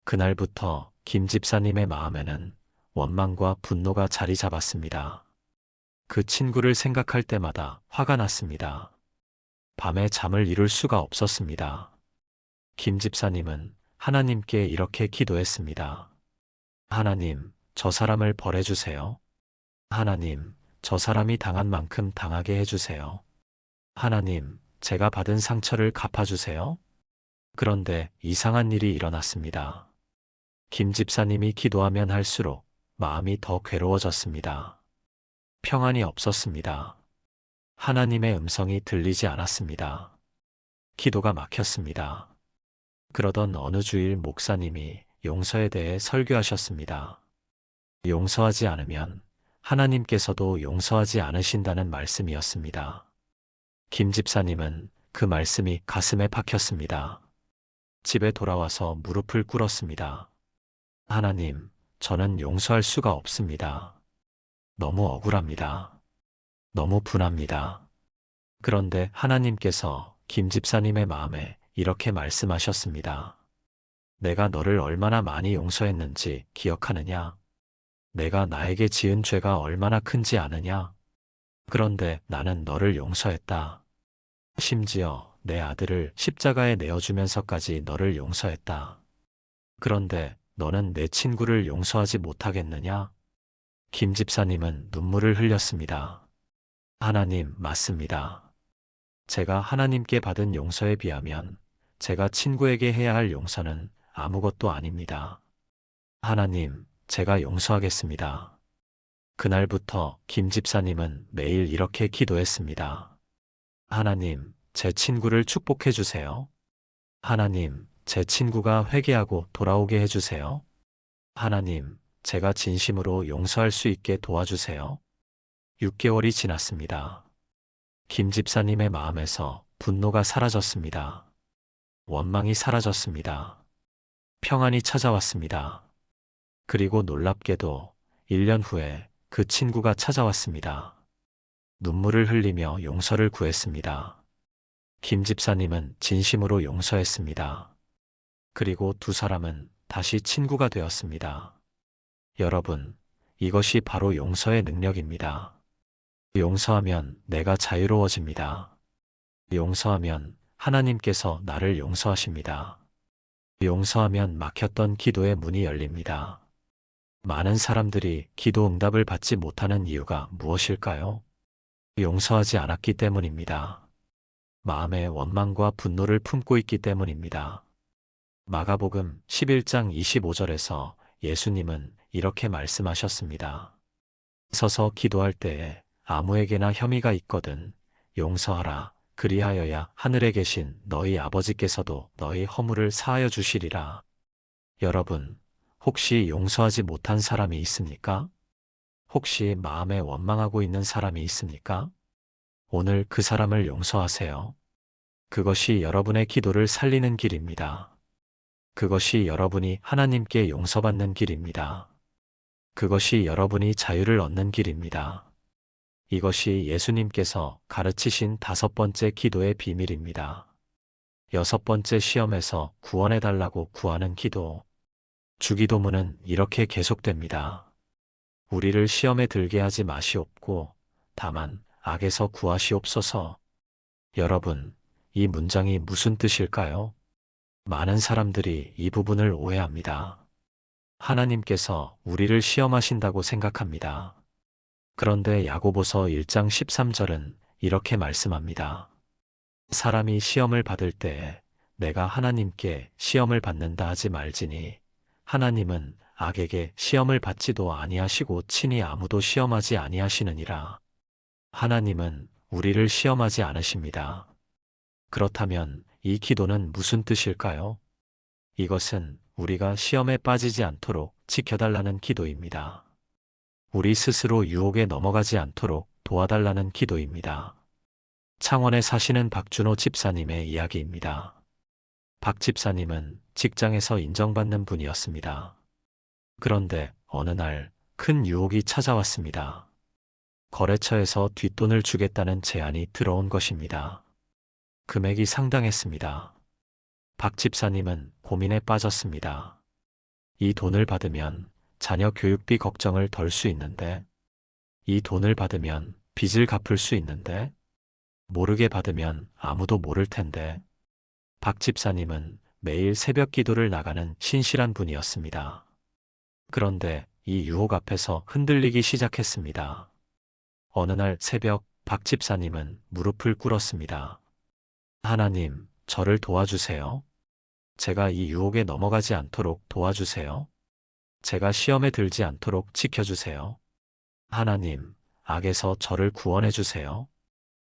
그날부터 김 집사님의 마음에는 원망과 분노가 자리 잡았습니다. 그 친구를 생각할 때마다 화가 났습니다. 밤에 잠을 이룰 수가 없었습니다. 김 집사님은 하나님께 이렇게 기도했습니다. 하나님, 저 사람을 벌해주세요. 하나님, 저 사람이 당한 만큼 당하게 해주세요. 하나님, 제가 받은 상처를 갚아주세요. 그런데 이상한 일이 일어났습니다. 김 집사님이 기도하면 할수록 마음이 더 괴로워졌습니다. 평안이 없었습니다. 하나님의 음성이 들리지 않았습니다. 기도가 막혔습니다. 그러던 어느 주일 목사님이 용서에 대해 설교하셨습니다. 용서하지 않으면 하나님께서도 용서하지 않으신다는 말씀이었습니다. 김 집사님은 그 말씀이 가슴에 박혔습니다. 집에 돌아와서 무릎을 꿇었습니다. 하나님, 저는 용서할 수가 없습니다. 너무 억울합니다. 너무 분합니다. 그런데 하나님께서 김 집사님의 마음에 이렇게 말씀하셨습니다. 내가 너를 얼마나 많이 용서했는지 기억하느냐? 내가 나에게 지은 죄가 얼마나 큰지 아느냐? 그런데 나는 너를 용서했다. 심지어 내 아들을 십자가에 내어주면서까지 너를 용서했다. 그런데 너는 내 친구를 용서하지 못하겠느냐? 김 집사님은 눈물을 흘렸습니다. 하나님, 맞습니다. 제가 하나님께 받은 용서에 비하면 제가 친구에게 해야 할 용서는 아무것도 아닙니다. 하나님, 제가 용서하겠습니다. 그날부터 김 집사님은 매일 이렇게 기도했습니다. 하나님, 제 친구를 축복해 주세요. 하나님, 제 친구가 회개하고 돌아오게 해주세요. 하나님, 제가 진심으로 용서할 수 있게 도와주세요. 6개월이 지났습니다. 김 집사님의 마음에서 분노가 사라졌습니다. 원망이 사라졌습니다. 평안이 찾아왔습니다. 그리고 놀랍게도 1년 후에 그 친구가 찾아왔습니다. 눈물을 흘리며 용서를 구했습니다. 김 집사님은 진심으로 용서했습니다. 그리고 두 사람은 다시 친구가 되었습니다. 여러분, 이것이 바로 용서의 능력입니다. 용서하면 내가 자유로워집니다. 용서하면 하나님께서 나를 용서하십니다. 용서하면 막혔던 기도의 문이 열립니다. 많은 사람들이 기도 응답을 받지 못하는 이유가 무엇일까요? 용서하지 않았기 때문입니다. 마음에 원망과 분노를 품고 있기 때문입니다. 마가복음 11장 25절에서 예수님은 이렇게 말씀하셨습니다. 서서 기도할 때에 아무에게나 혐의가 있거든 용서하라. 그리하여야 하늘에 계신 너희 아버지께서도 너희 허물을 사하여 주시리라. 여러분, 혹시 용서하지 못한 사람이 있습니까? 혹시 마음에 원망하고 있는 사람이 있습니까? 오늘 그 사람을 용서하세요. 그것이 여러분의 기도를 살리는 길입니다. 그것이 여러분이 하나님께 용서받는 길입니다. 그것이 여러분이 자유를 얻는 길입니다. 이것이 예수님께서 가르치신 5번째 기도의 비밀입니다. 6번째 시험에서 구원해달라고 구하는 기도. 주기도문은 이렇게 계속됩니다. 우리를 시험에 들게 하지 마시옵고 다만 악에서 구하시옵소서. 여러분, 이 문장이 무슨 뜻일까요? 많은 사람들이 이 부분을 오해합니다. 하나님께서 우리를 시험하신다고 생각합니다. 그런데 야고보서 1장 13절은 이렇게 말씀합니다. 사람이 시험을 받을 때에 내가 하나님께 시험을 받는다 하지 말지니 하나님은 악에게 시험을 받지도 아니하시고 친히 아무도 시험하지 아니하시느니라. 하나님은 우리를 시험하지 않으십니다. 그렇다면 이 기도는 무슨 뜻일까요? 이것은 우리가 시험에 빠지지 않도록 지켜달라는 기도입니다. 우리 스스로 유혹에 넘어가지 않도록 도와달라는 기도입니다. 창원에 사시는 박준호 집사님의 이야기입니다. 박 집사님은 직장에서 인정받는 분이었습니다. 그런데 어느 날 큰 유혹이 찾아왔습니다. 거래처에서 뒷돈을 주겠다는 제안이 들어온 것입니다. 금액이 상당했습니다. 박 집사님은 고민에 빠졌습니다. 이 돈을 받으면 자녀 교육비 걱정을 덜 수 있는데, 이 돈을 받으면 빚을 갚을 수 있는데, 모르게 받으면 아무도 모를 텐데. 박 집사님은 매일 새벽 기도를 나가는 신실한 분이었습니다. 그런데 이 유혹 앞에서 흔들리기 시작했습니다. 어느 날 새벽 박 집사님은 무릎을 꿇었습니다. 하나님, 저를 도와주세요. 제가 이 유혹에 넘어가지 않도록 도와주세요. 제가 시험에 들지 않도록 지켜주세요. 하나님, 악에서 저를 구원해 주세요.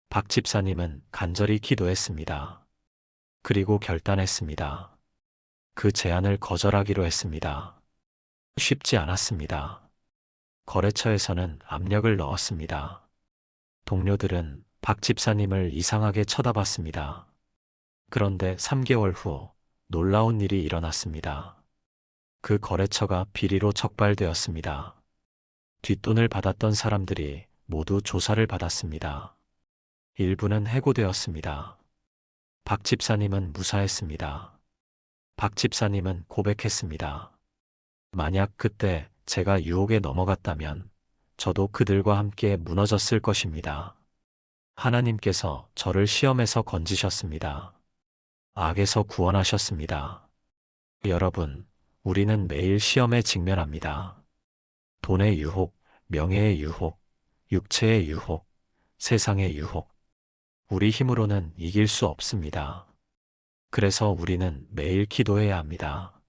박 집사님은 간절히 기도했습니다. 그리고 결단했습니다. 그 제안을 거절하기로 했습니다. 쉽지 않았습니다. 거래처에서는 압력을 넣었습니다. 동료들은 박 집사님을 이상하게 쳐다봤습니다. 그런데 3개월 후 놀라운 일이 일어났습니다. 그 거래처가 비리로 적발되었습니다. 뒷돈을 받았던 사람들이 모두 조사를 받았습니다. 일부는 해고되었습니다. 박 집사님은 무사했습니다. 박 집사님은 고백했습니다. 만약 그때 제가 유혹에 넘어갔다면 저도 그들과 함께 무너졌을 것입니다. 하나님께서 저를 시험에서 건지셨습니다. 악에서 구원하셨습니다. 여러분, 우리는 매일 시험에 직면합니다. 돈의 유혹, 명예의 유혹, 육체의 유혹, 세상의 유혹. 우리 힘으로는 이길 수 없습니다. 그래서 우리는 매일 기도해야 합니다.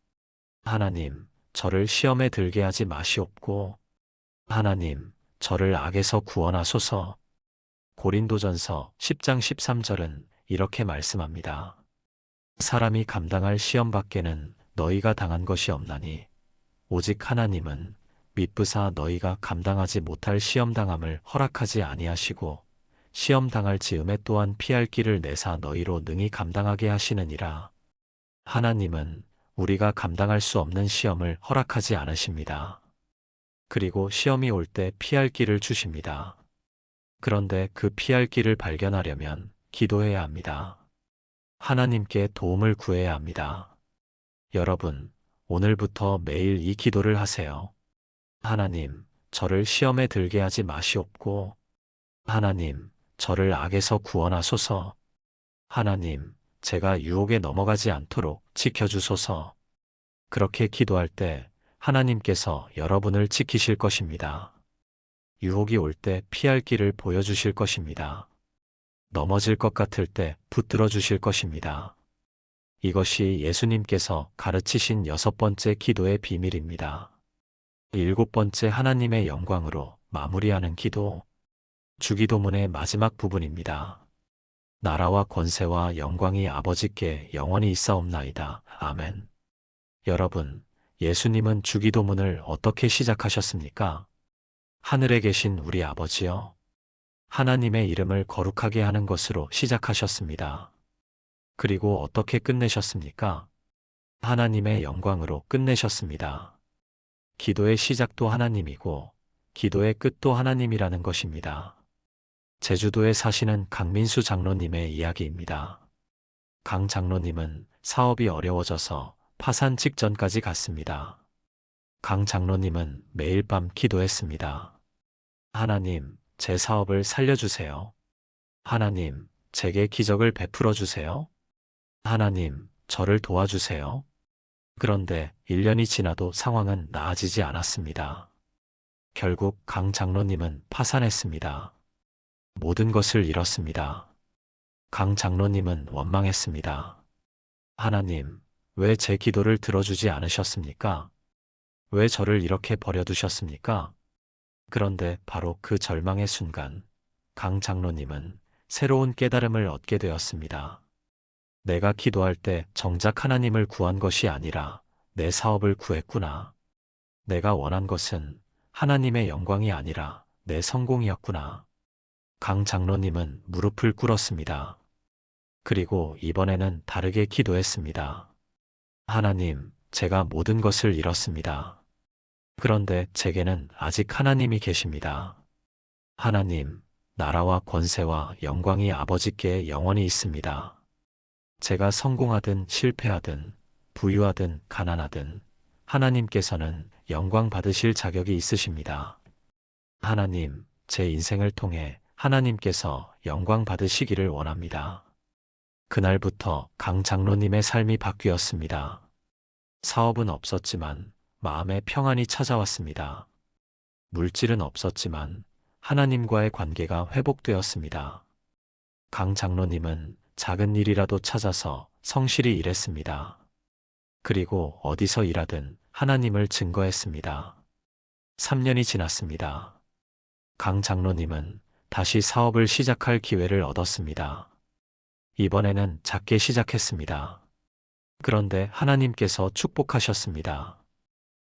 하나님, 저를 시험에 들게 하지 마시옵고, 하나님, 저를 악에서 구원하소서. 고린도전서 10장 13절은 이렇게 말씀합니다. 사람이 감당할 시험 밖에는 너희가 당한 것이 없나니, 오직 하나님은 미쁘사 너희가 감당하지 못할 시험 당함을 허락하지 아니하시고, 시험 당할 즈음에 또한 피할 길을 내사 너희로 능히 감당하게 하시느니라. 하나님은 우리가 감당할 수 없는 시험을 허락하지 않으십니다. 그리고 시험이 올 때 피할 길을 주십니다. 그런데 그 피할 길을 발견하려면 기도해야 합니다. 하나님께 도움을 구해야 합니다. 여러분, 오늘부터 매일 이 기도를 하세요. 하나님, 저를 시험에 들게 하지 마시옵고, 하나님, 저를 악에서 구원하소서. 하나님, 제가 유혹에 넘어가지 않도록 지켜주소서. 그렇게 기도할 때 하나님께서 여러분을 지키실 것입니다. 유혹이 올 때 피할 길을 보여주실 것입니다. 넘어질 것 같을 때 붙들어 주실 것입니다. 이것이 예수님께서 가르치신 6번째 기도의 비밀입니다. 7번째 하나님의 영광으로 마무리하는 기도. 주기도문의 마지막 부분입니다. 나라와 권세와 영광이 아버지께 영원히 있사옵나이다. 아멘. 여러분, 예수님은 주기도문을 어떻게 시작하셨습니까? 하늘에 계신 우리 아버지여, 하나님의 이름을 거룩하게 하는 것으로 시작하셨습니다. 그리고 어떻게 끝내셨습니까? 하나님의 영광으로 끝내셨습니다. 기도의 시작도 하나님이고, 기도의 끝도 하나님이라는 것입니다. 제주도에 사시는 강민수 장로님의 이야기입니다. 강 장로님은 사업이 어려워져서 파산 직전까지 갔습니다. 강 장로님은 매일 밤 기도했습니다. 하나님, 제 사업을 살려주세요. 하나님, 제게 기적을 베풀어 주세요. 하나님, 저를 도와주세요. 그런데 1년이 지나도 상황은 나아지지 않았습니다. 결국 강 장로님은 파산했습니다. 모든 것을 잃었습니다. 강 장로님은 원망했습니다. 하나님, 왜 제 기도를 들어주지 않으셨습니까? 왜 저를 이렇게 버려두셨습니까? 그런데 바로 그 절망의 순간, 강 장로님은 새로운 깨달음을 얻게 되었습니다. 내가 기도할 때 정작 하나님을 구한 것이 아니라 내 사업을 구했구나. 내가 원한 것은 하나님의 영광이 아니라 내 성공이었구나. 강 장로님은 무릎을 꿇었습니다. 그리고 이번에는 다르게 기도했습니다. 하나님, 제가 모든 것을 잃었습니다. 그런데 제게는 아직 하나님이 계십니다. 하나님, 나라와 권세와 영광이 아버지께 영원히 있습니다. 제가 성공하든 실패하든 부유하든 가난하든 하나님께서는 영광 받으실 자격이 있으십니다. 하나님, 제 인생을 통해 하나님께서 영광 받으시기를 원합니다. 그날부터 강 장로님의 삶이 바뀌었습니다. 사업은 없었지만 마음의 평안이 찾아왔습니다. 물질은 없었지만 하나님과의 관계가 회복되었습니다. 강 장로님은 작은 일이라도 찾아서 성실히 일했습니다. 그리고 어디서 일하든 하나님을 증거했습니다. 3년이 지났습니다. 강 장로님은 다시 사업을 시작할 기회를 얻었습니다. 이번에는 작게 시작했습니다. 그런데 하나님께서 축복하셨습니다.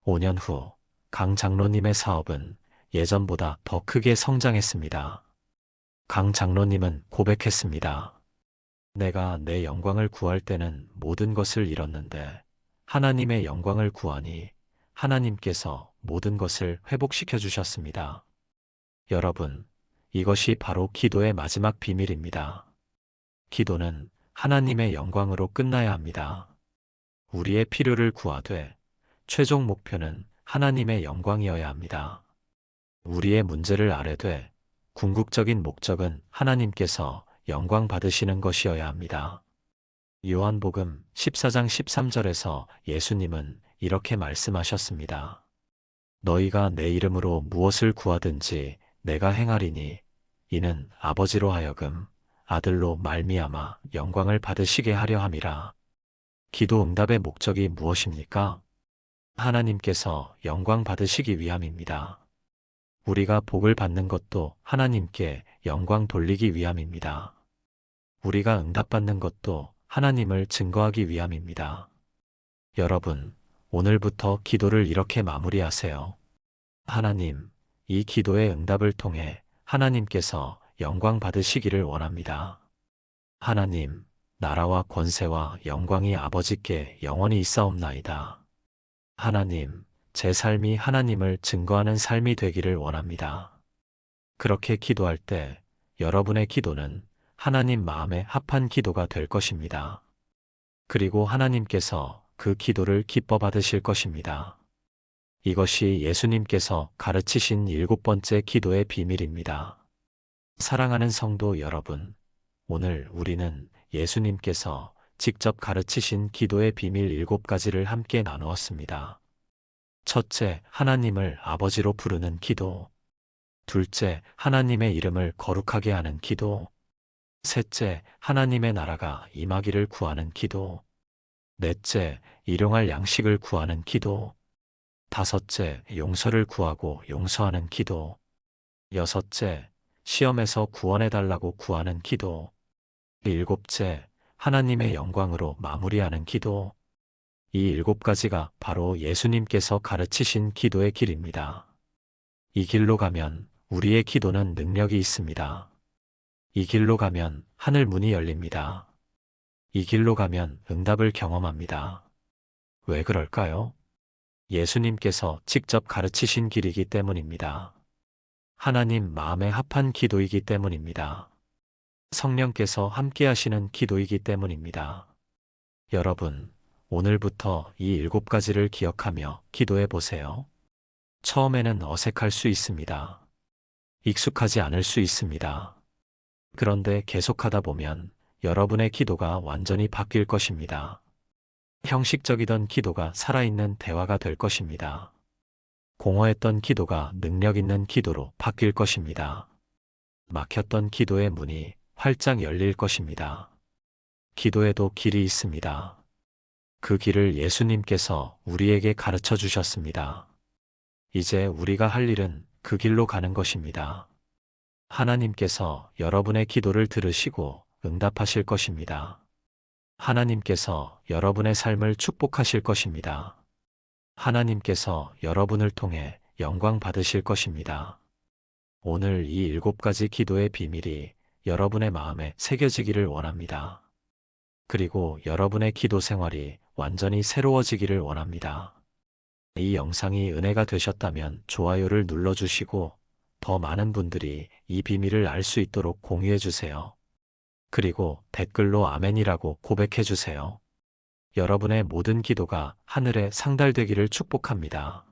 5년 후, 강 장로님의 사업은 예전보다 더 크게 성장했습니다. 강 장로님은 고백했습니다. 내가 내 영광을 구할 때는 모든 것을 잃었는데 하나님의 영광을 구하니 하나님께서 모든 것을 회복시켜 주셨습니다. 여러분, 이것이 바로 기도의 마지막 비밀입니다. 기도는 하나님의 영광으로 끝나야 합니다. 우리의 필요를 구하되 최종 목표는 하나님의 영광이어야 합니다. 우리의 문제를 아뢰되 궁극적인 목적은 하나님께서 영광 받으시는 것이어야 합니다. 요한복음 14장 13절에서 예수님은 이렇게 말씀하셨습니다. 너희가 내 이름으로 무엇을 구하든지 내가 행하리니 이는 아버지로 하여금 아들로 말미암아 영광을 받으시게 하려 함이라. 기도 응답의 목적이 무엇입니까? 하나님께서 영광 받으시기 위함입니다. 우리가 복을 받는 것도 하나님께 영광 돌리기 위함입니다. 우리가 응답받는 것도 하나님을 증거하기 위함입니다. 여러분, 오늘부터 기도를 이렇게 마무리하세요. 하나님, 이 기도의 응답을 통해 하나님께서 영광 받으시기를 원합니다. 하나님, 나라와 권세와 영광이 아버지께 영원히 있사옵나이다. 하나님, 제 삶이 하나님을 증거하는 삶이 되기를 원합니다. 그렇게 기도할 때 여러분의 기도는 하나님 마음에 합한 기도가 될 것입니다. 그리고 하나님께서 그 기도를 기뻐 받으실 것입니다. 이것이 예수님께서 가르치신 7번째 기도의 비밀입니다. 사랑하는 성도 여러분, 오늘 우리는 예수님께서 직접 가르치신 기도의 비밀 7가지를 함께 나누었습니다. 첫째, 하나님을 아버지로 부르는 기도. 둘째, 하나님의 이름을 거룩하게 하는 기도. 셋째, 하나님의 나라가 임하기를 구하는 기도. 넷째, 일용할 양식을 구하는 기도. 다섯째, 용서를 구하고 용서하는 기도. 여섯째, 시험에서 구원해달라고 구하는 기도. 일곱째, 하나님의 영광으로 마무리하는 기도. 이 7가지가 바로 예수님께서 가르치신 기도의 길입니다. 이 길로 가면 우리의 기도는 능력이 있습니다. 이 길로 가면 하늘 문이 열립니다. 이 길로 가면 응답을 경험합니다. 왜 그럴까요? 예수님께서 직접 가르치신 길이기 때문입니다. 하나님 마음에 합한 기도이기 때문입니다. 성령께서 함께 하시는 기도이기 때문입니다. 여러분, 오늘부터 이 7가지를 기억하며 기도해 보세요. 처음에는 어색할 수 있습니다. 익숙하지 않을 수 있습니다. 그런데 계속하다 보면 여러분의 기도가 완전히 바뀔 것입니다. 형식적이던 기도가 살아있는 대화가 될 것입니다. 공허했던 기도가 능력 있는 기도로 바뀔 것입니다. 막혔던 기도의 문이 활짝 열릴 것입니다. 기도에도 길이 있습니다. 그 길을 예수님께서 우리에게 가르쳐 주셨습니다. 이제 우리가 할 일은 그 길로 가는 것입니다. 하나님께서 여러분의 기도를 들으시고 응답하실 것입니다. 하나님께서 여러분의 삶을 축복하실 것입니다. 하나님께서 여러분을 통해 영광 받으실 것입니다. 오늘 이 7가지 기도의 비밀이 여러분의 마음에 새겨지기를 원합니다. 그리고 여러분의 기도 생활이 완전히 새로워지기를 원합니다. 이 영상이 은혜가 되셨다면 좋아요를 눌러주시고 더 많은 분들이 이 비밀을 알 수 있도록 공유해 주세요. 그리고 댓글로 아멘이라고 고백해 주세요. 여러분의 모든 기도가 하늘에 상달되기를 축복합니다.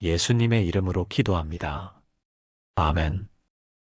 예수님의 이름으로 기도합니다. 아멘.